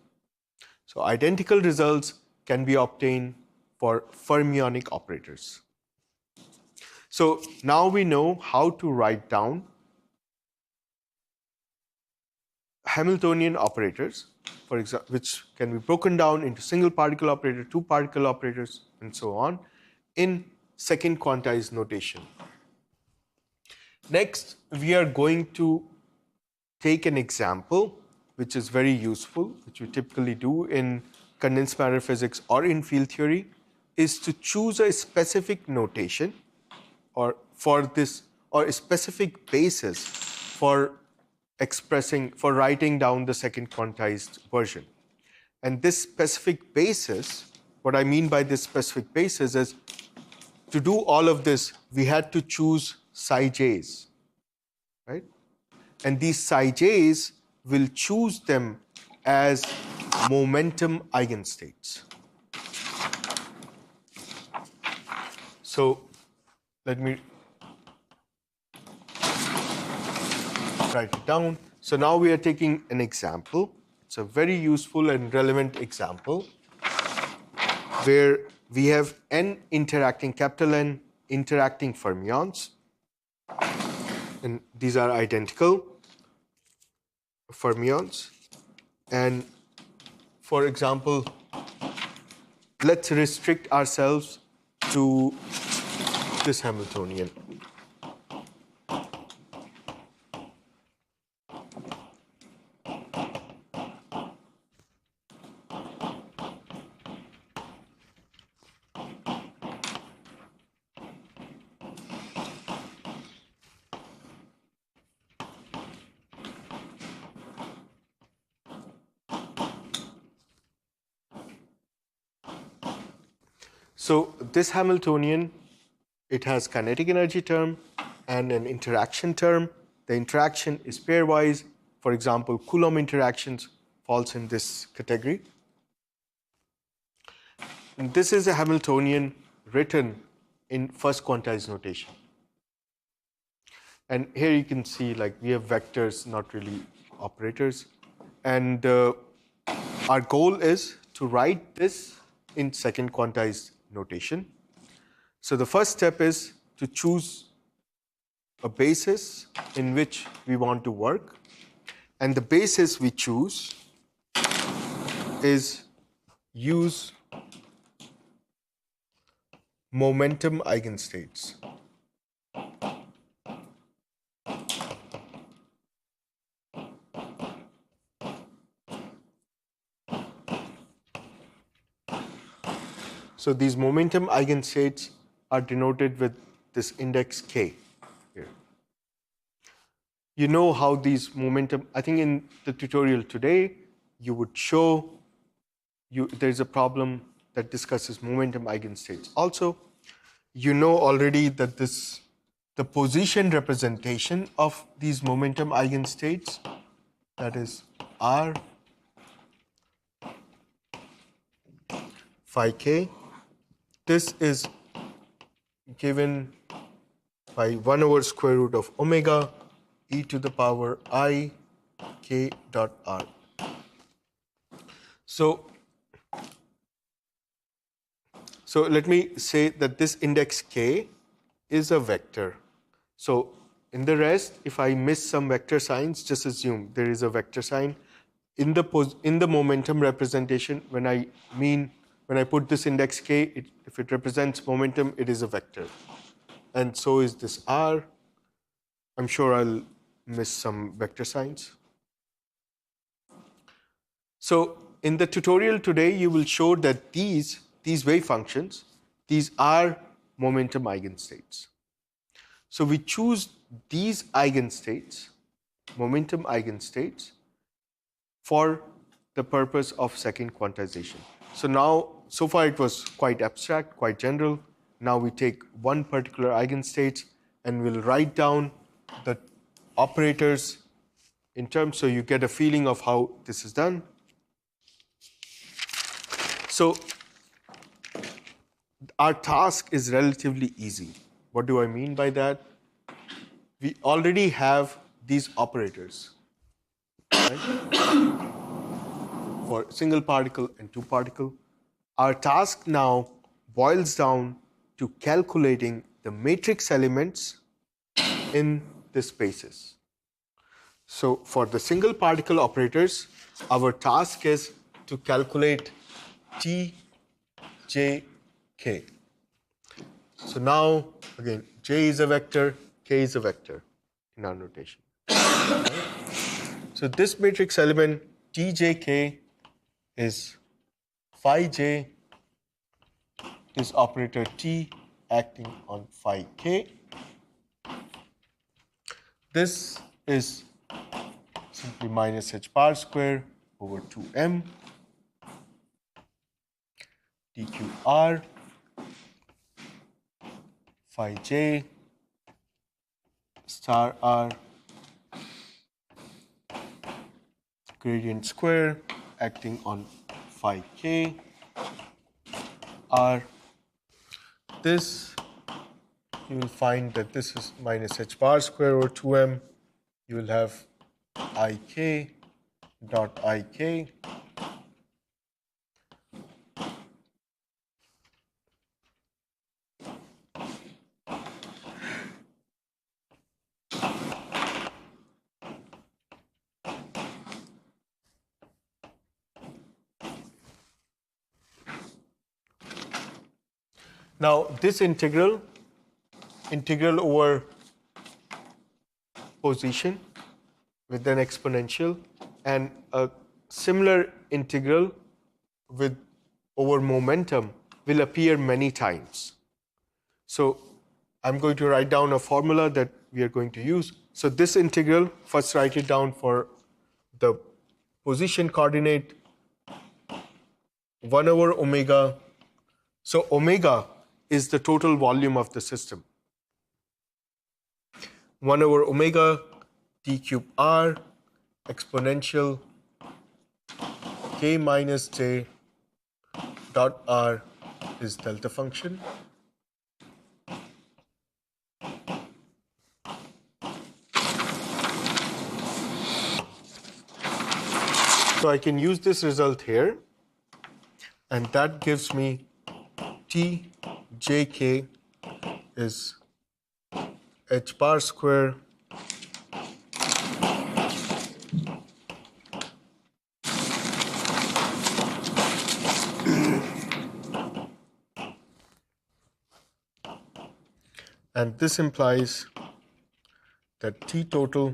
Speaker 1: So identical results can be obtained for fermionic operators. So now we know how to write down Hamiltonian operators, for example, which can be broken down into single particle operator, two particle operators, and so on, in second quantized notation. Next, we are going to take an example, which is very useful, which we typically do in condensed matter physics or in field theory, is to choose a specific notation or for this or a specific basis for for writing down the second quantized version. And this specific basis, what I mean by this specific basis is to do all of this, we had to choose psi j's, right? And these psi j's will choose them as momentum eigenstates. So let me write it down. So now we are taking an example. It's a very useful and relevant example where we have n interacting, capital N interacting fermions, and these are identical fermions. And for example, let's restrict ourselves to this Hamiltonian. So this Hamiltonian, it has kinetic energy term and an interaction term. The interaction is pairwise. For example, Coulomb interactions falls in this category. And this is a Hamiltonian written in first quantized notation. And here you can see like we have vectors, not really operators. And our goal is to write this in second quantized notation. So the first step is to choose a basis in which we want to work. And the basis we choose is use momentum eigenstates. So these momentum eigenstates are denoted with this index k here. You know how these momentum, I think in the tutorial today, you would show there's a problem that discusses momentum eigenstates. Also, you know already that the position representation of these momentum eigenstates, that is R phi k, this is given by 1 over square root of omega e to the power I k dot r. So let me say that this index k is a vector. So in the rest, if I miss some vector signs, just assume there is a vector sign. In the momentum representation, when I put this index k, if it represents momentum, it is a vector. And so is this r. I'm sure I'll miss some vector signs. So in the tutorial today, you will show that these wave functions, these are momentum eigenstates. So we choose these eigenstates, momentum eigenstates, for the purpose of second quantization. So now, so far it was quite abstract, quite general. Now we take one particular eigenstate and we'll write down the operators in terms so you get a feeling of how this is done. So our task is relatively easy. What do I mean by that? We already have these operators, right? For single particle and two particle. Our task now boils down to calculating the matrix elements in the spaces. So for the single particle operators, our task is to calculate T, J, K. So now, again, J is a vector, K is a vector. in our notation. Right? So this matrix element Tjk is phi j, this operator T acting on phi k. This is simply minus h bar square over 2m dqr phi j star r gradient square acting on phi k r. This, you will find that this is minus h bar square over 2m. You will have ik dot ik Now, this integral over position with an exponential, and a similar integral with over momentum will appear many times. So I'm going to write down a formula that we are going to use. So this integral, first write it down for the position coordinate, 1 over omega. So omega is the total volume of the system. 1 over omega t cube r exponential k minus j dot r is delta function. So I can use this result here, and that gives me T jk is h bar square and this implies that T total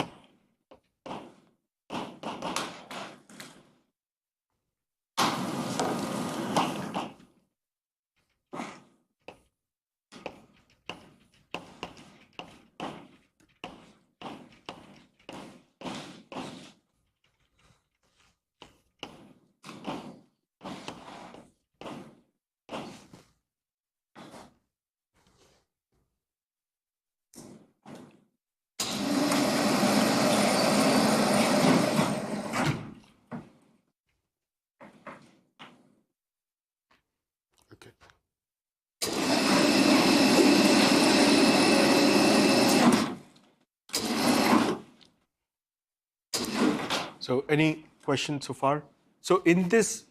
Speaker 1: So any questions so far? So in this,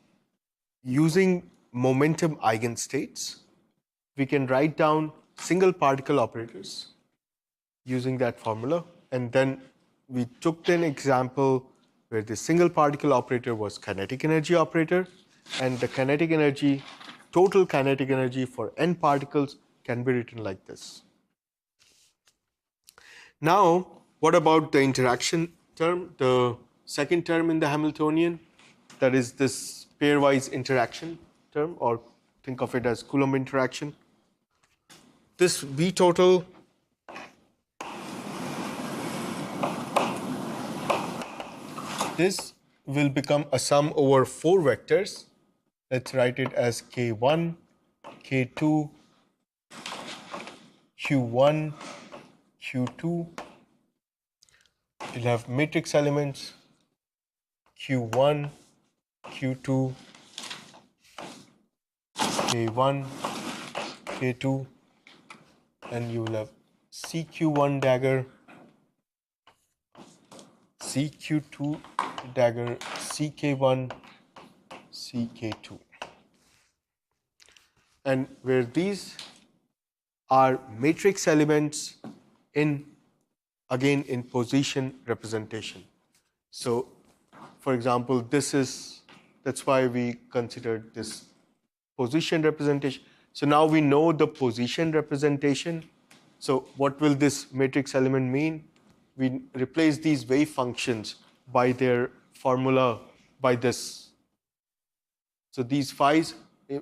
Speaker 1: using momentum eigenstates, we can write down single particle operators using that formula. And then we took an example where the single particle operator was kinetic energy operator, and the kinetic energy, total kinetic energy for n particles can be written like this. Now, what about the interaction term, the second term in the Hamiltonian? That is this pairwise interaction term, or think of it as Coulomb interaction. This V total this will become a sum over 4 vectors. Let's write it as K1, K2, Q1, Q2. You'll have matrix elements Q1, Q2, K1, K2, and you will have CQ1 dagger, CQ2 dagger, CK1, CK2. And where these are matrix elements in, again, in position representation. So, for example, that's why we considered this position representation. So now we know the position representation. So what will this matrix element mean? we replace these wave functions by their formula by this. So these phi's,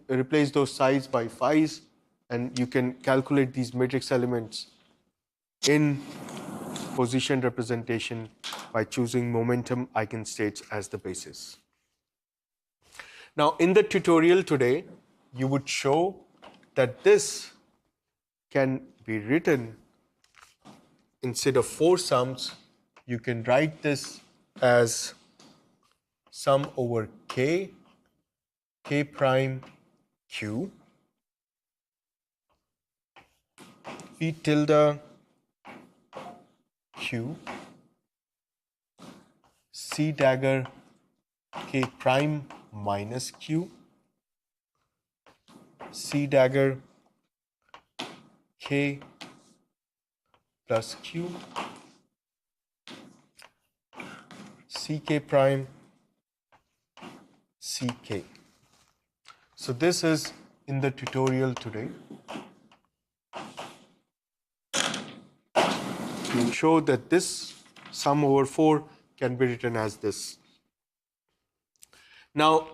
Speaker 1: replace those psi's by phi's, and you can calculate these matrix elements in position representation by choosing momentum eigenstates as the basis. Now, in the tutorial today, you would show that this can be written instead of 4 sums, you can write this as sum over k, k prime q, v tilde q, c dagger k prime minus q, c dagger k plus q, ck prime ck. So this is in the tutorial today. We'll show that this sum over 4 can be written as this. Now,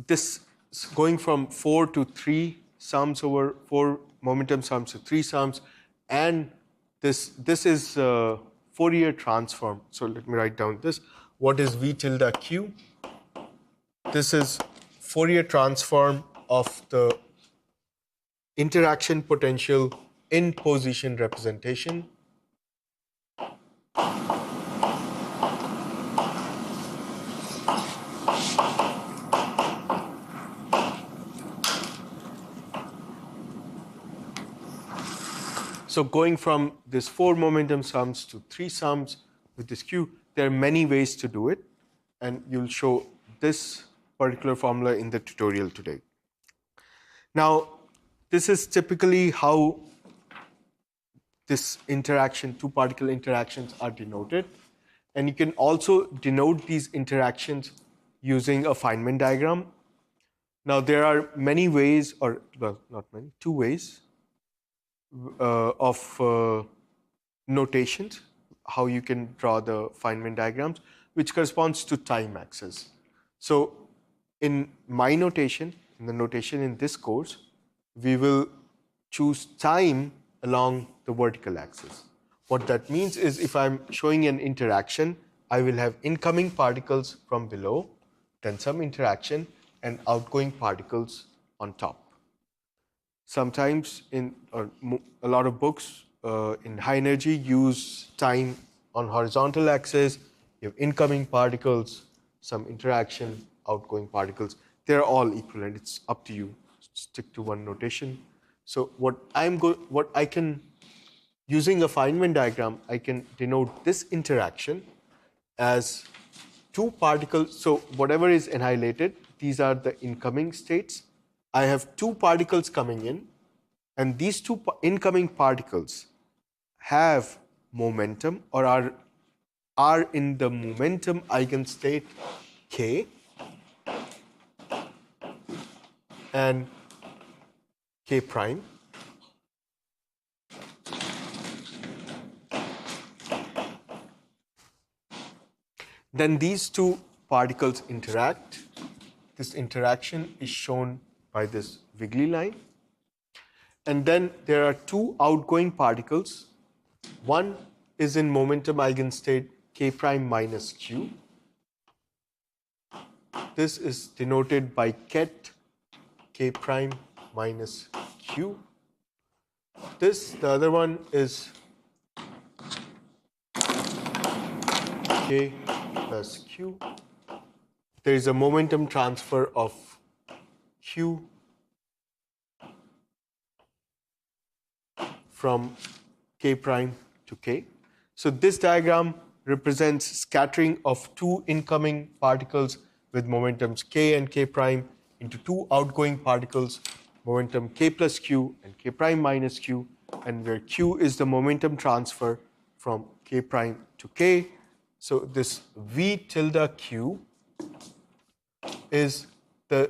Speaker 1: this going from 4 to 3 sums over 4 momentum sums to 3 sums, and this is Fourier transform. So let me write down this. What is v tilde q? This is Fourier transform of the interaction potential in position representation. So going from this 4 momentum sums to 3 sums with this q, there are many ways to do it, and you'll show this particular formula in the tutorial today. Now, this is typically how this interaction, 2 particle interactions are denoted, and you can also denote these interactions using a Feynman diagram. Now, there are many ways, or well, not many, 2 ways of notations, how you can draw the Feynman diagrams, which corresponds to time axis. So in my notation, in the notation in this course, we will choose time along the vertical axis. What that means is if I'm showing an interaction, I will have incoming particles from below, then some interaction, and outgoing particles on top. Sometimes in a lot of books in high energy use time on horizontal axis. You have incoming particles, some interaction, outgoing particles. They're all equivalent. It's up to you. Stick to one notation. So using a Feynman diagram, I can denote this interaction as 2 particles. So whatever is annihilated, these are the incoming states. I have 2 particles coming in, and these 2 incoming particles have momentum or are in the momentum eigenstate k and k prime. Then these 2 particles interact. This interaction is shown by this wiggly line. And then there are 2 outgoing particles. One is in momentum eigenstate k prime minus q. This is denoted by ket k prime minus q. The other one is k plus q. There is a momentum transfer of q from k prime to k. So this diagram represents scattering of 2 incoming particles with momentums k and k prime into 2 outgoing particles, momentum k plus q and k prime minus q, and where q is the momentum transfer from k prime to k. So this v tilde q is the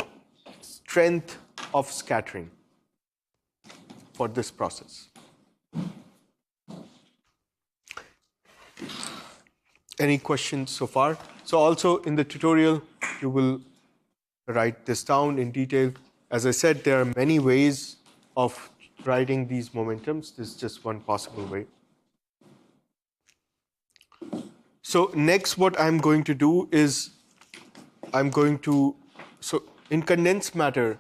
Speaker 1: strength of scattering for this process. Any questions so far? So also in the tutorial, you will write this down in detail. As I said, there are many ways of writing these momentums. This is just one possible way. So next what I'm going to do is so in condensed matter,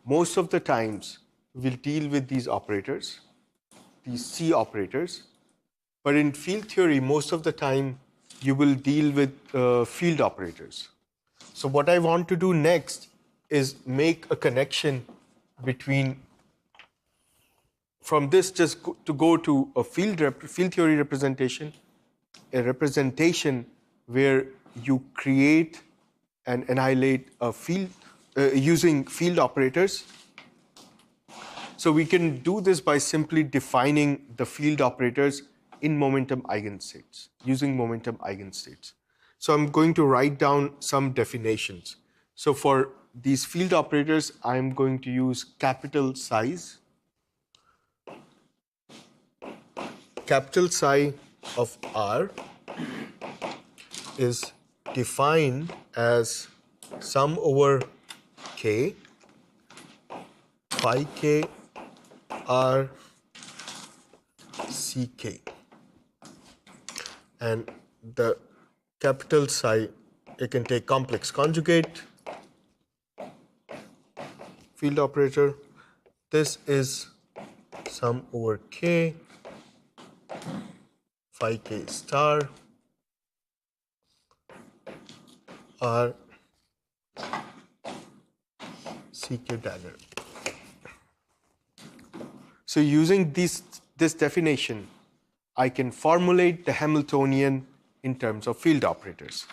Speaker 1: most of the times we'll deal with these operators, these C operators. But in field theory, most of the time you will deal with field operators. So what I want to do next is make a connection between, from this to go to a field theory representation, a representation where you create and annihilate a field using field operators. So we can do this by simply defining the field operators in momentum eigenstates, using momentum eigenstates. So I'm going to write down some definitions. So for these field operators, I'm going to use capital size. Capital psi of R is defined as sum over K, phi K R Ck. And the capital psi, you can take complex conjugate field operator. This is sum over K phi K star R Ck dagger. So using this definition, I can formulate the Hamiltonian in terms of field operators.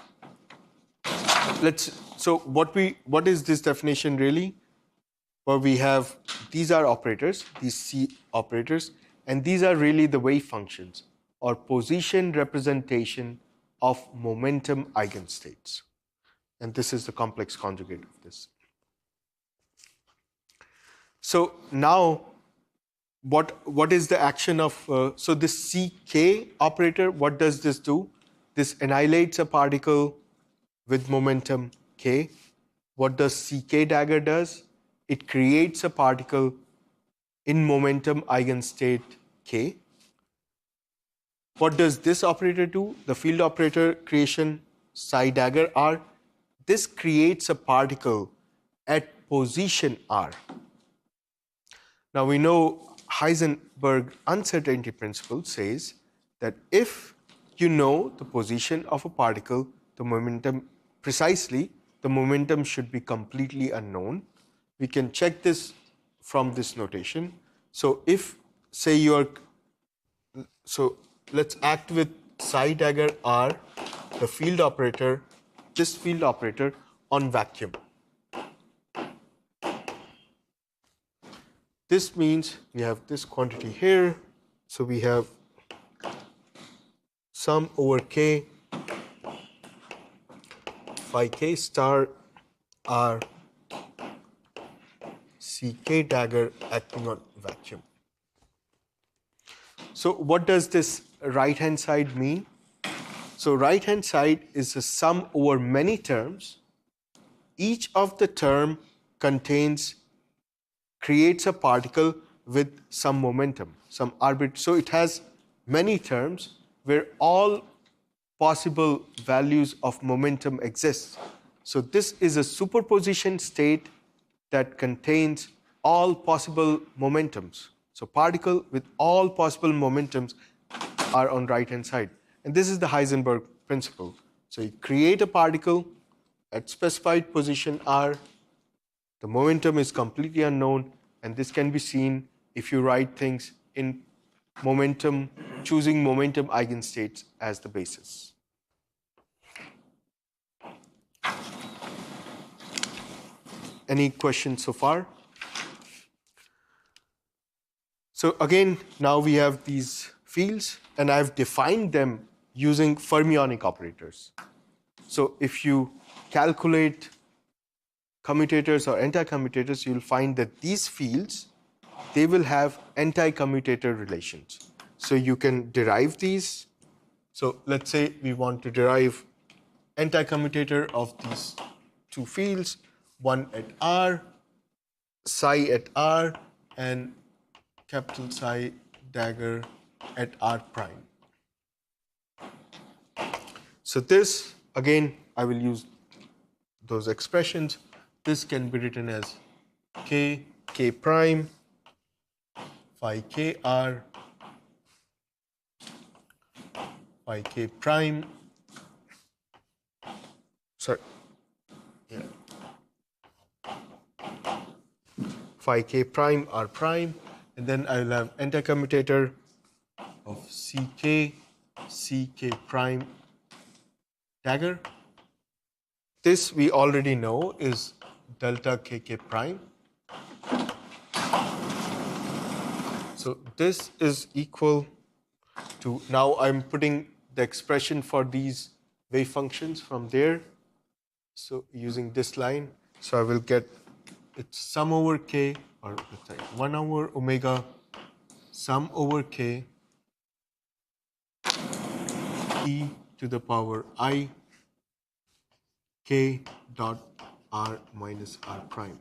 Speaker 1: So what is this definition really? Well, we have, these are operators, these C operators, and these are really the wave functions or position representation of momentum eigenstates. And this is the complex conjugate of this. So now, what is the action of, so this Ck operator, what does this do? This annihilates a particle with momentum K. What does Ck dagger does? It creates a particle in momentum eigenstate K. What does this operator do? The field operator creation psi dagger R. This creates a particle at position R. Now we know Heisenberg uncertainty principle says that if you know the position of a particle, the momentum precisely, the momentum should be completely unknown. We can check this from this notation. So if, say so let's act with psi dagger R, the field operator, this field operator on vacuum. This means we have this quantity here. So we have sum over K phi K star R Ck dagger acting on vacuum. So what does this right hand side mean? So right hand side is a sum over many terms. Each of the term creates a particle with some momentum, some arbitrary. So it has many terms where all possible values of momentum exist. So this is a superposition state that contains all possible momentums. So particle with all possible momentums are on right hand side. And this is the Heisenberg principle. So you create a particle at specified position R, the momentum is completely unknown, and this can be seen if you write things in momentum, choosing momentum eigenstates as the basis. Any questions so far? So again, now we have these fields, and I've defined them using fermionic operators. So if you calculate commutators or anti-commutators, you'll find that these fields, they will have anti-commutator relations. So you can derive these So let's say we want to derive anti-commutator of these two fields, one at R, psi at R, and capital psi dagger at R prime. So this, again, I will use those expressions. This can be written as K, K prime, phi KR, phi K prime, sorry, yeah, phi K prime R prime, and then I will have anti-commutator of CK, CK prime dagger. This we already know is delta KK prime. So this is equal to, now I'm putting the expression for these wave functions from there. So using this line, so I will get it's sum over K, or let's say 1 over omega sum over K e to the power I K dot R minus R prime.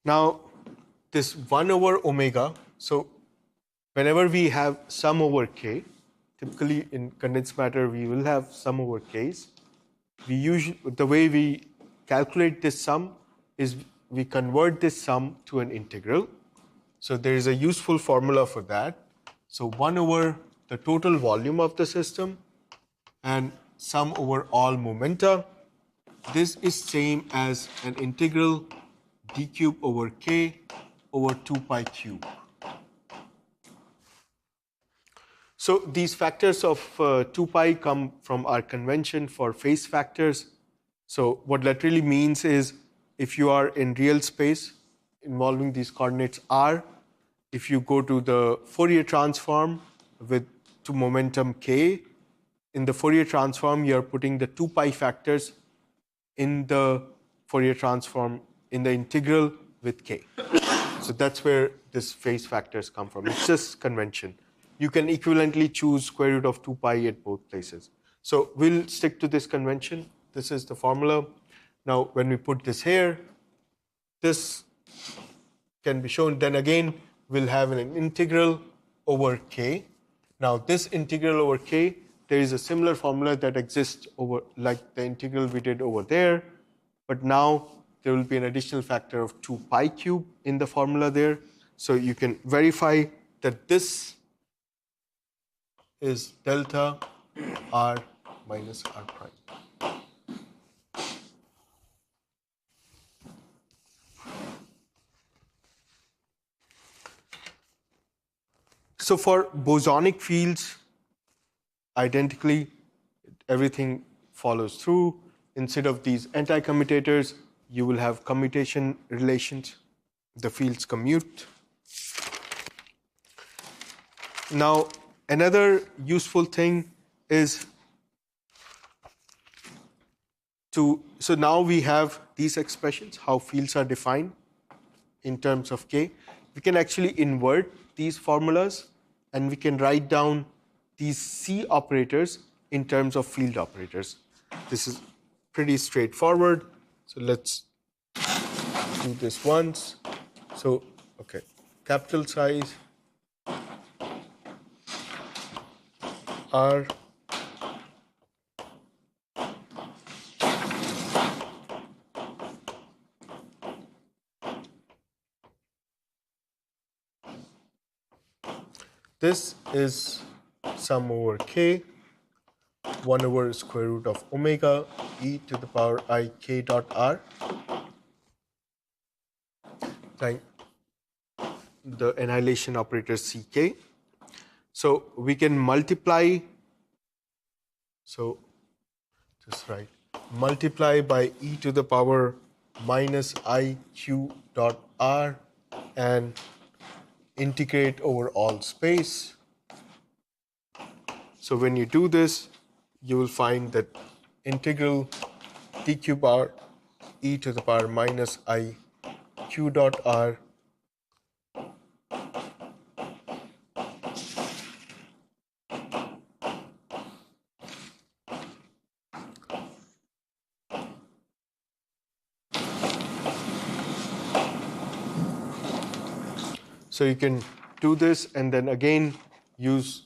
Speaker 1: Now, this 1 over omega, so whenever we have sum over K, typically in condensed matter we will have sum over K's. We usually, the way we calculate this sum is we convert this sum to an integral. So there is a useful formula for that. So 1 over the total volume of the system and sum over all momenta. This is same as an integral d cube over k over 2 pi cube. So these factors of 2 pi come from our convention for phase factors. So what that really means is if you are in real space involving these coordinates r, if you go to the Fourier transform with to momentum k, in the Fourier transform you are putting the 2 pi factors in the Fourier transform in the integral with k. So that's where this phase factors come from. It's just convention. You can equivalently choose square root of 2 pi at both places. So we'll stick to this convention. This is the formula. Now when we put this here, this can be shown. Then again, we'll have an integral over k. Now this integral over k, there is a similar formula that exists over like the integral we did over there. But now there will be an additional factor of 2 pi cube in the formula there. So you can verify that this is delta r minus r prime. So for bosonic fields, identically, everything follows through. Instead of these anti-commutators, you will have commutation relations. The fields commute. Now, another useful thing is so now we have these expressions, how fields are defined in terms of K. We can actually invert these formulas and we can write down these C operators in terms of field operators. This is pretty straightforward. So let's do this once. So, okay, capital size R this is sum over k, 1 over square root of omega e to the power I k dot r. Like the annihilation operator ck. So we can multiply, so just write, multiply by e to the power minus I q dot r and integrate over all space. So when you do this, you will find that integral d cube r e to the power minus I q dot r So you can do this and then again use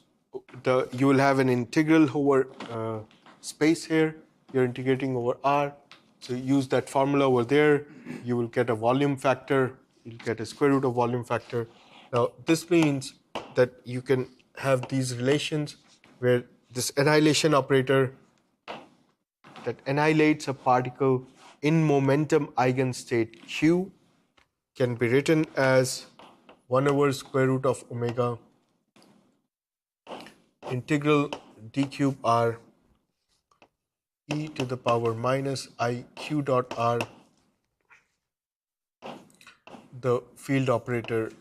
Speaker 1: you will have an integral over space here. You're integrating over R. So use that formula over there. You will get a volume factor. You'll get a square root of volume factor. Now, this means that you can have these relations where this annihilation operator that annihilates a particle in momentum eigenstate Q can be written as 1 over square root of omega integral d cube r e to the power minus I q dot r, the field operator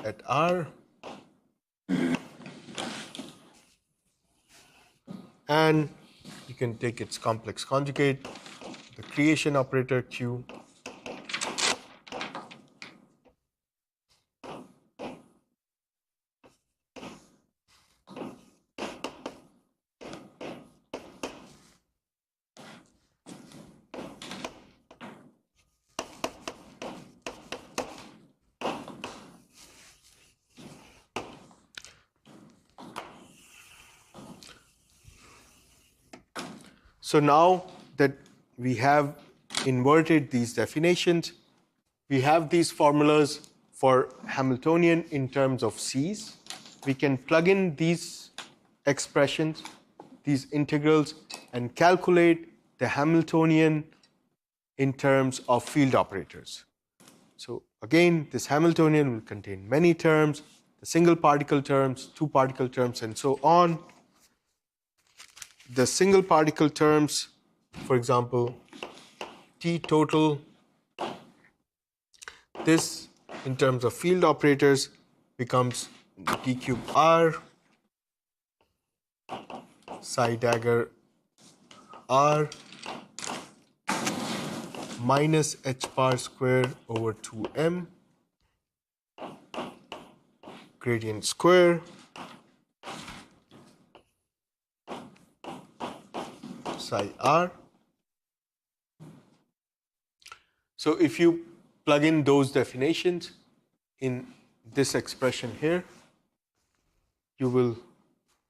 Speaker 1: at R, and you can take its complex conjugate, the creation operator Q, So now that we have inverted these definitions, we have these formulas for Hamiltonian in terms of C's. We can plug in these expressions, these integrals, and calculate the Hamiltonian in terms of field operators. So again, this Hamiltonian will contain many terms, the single particle terms, two particle terms, and so on. The single particle terms, for example, T total, this in terms of field operators becomes d cube r psi dagger r minus h bar square over 2m gradient square psi r. So if you plug in those definitions in this expression here, you will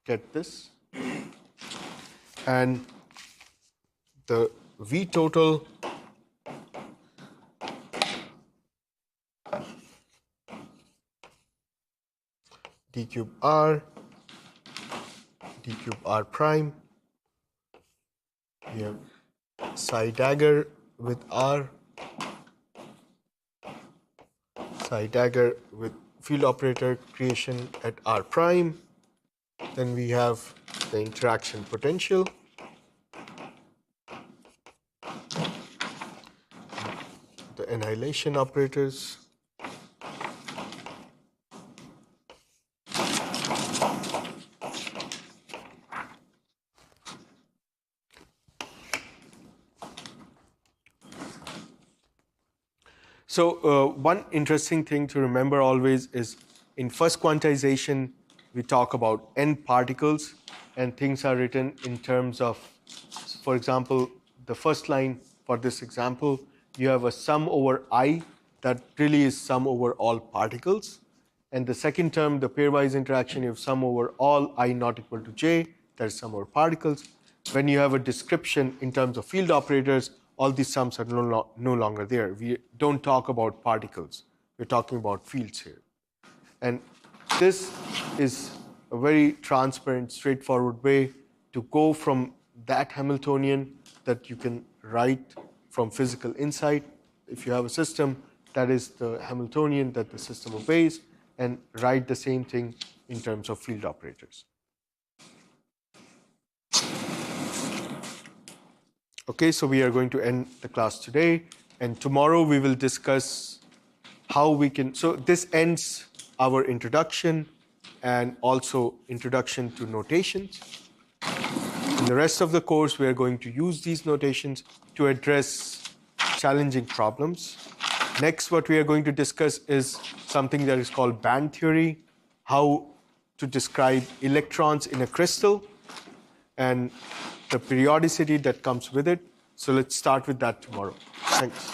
Speaker 1: get this. And the V total d cube r prime. We have psi dagger with r, psi dagger with field operator creation at r prime. Then we have the interaction potential. The annihilation operators. So one interesting thing to remember always is in first quantization, we talk about n particles and things are written in terms of, for example, the first line for this example, you have a sum over I that really is sum over all particles. And the second term, the pairwise interaction, you have sum over all I not equal to j, that is sum over particles. When you have a description in terms of field operators, all these sums are no longer there. We don't talk about particles. We're talking about fields here. And this is a very transparent, straightforward way to go from that Hamiltonian that you can write from physical insight. If you have a system, that is the Hamiltonian that the system obeys, and write the same thing in terms of field operators. Okay, so we are going to end the class today, and tomorrow we will discuss how we can, so this ends our introduction and also introduction to notations. In the rest of the course, we are going to use these notations to address challenging problems. Next, what we are going to discuss is something that is called band theory, how to describe electrons in a crystal, and the periodicity that comes with it. So let's start with that tomorrow. Thanks.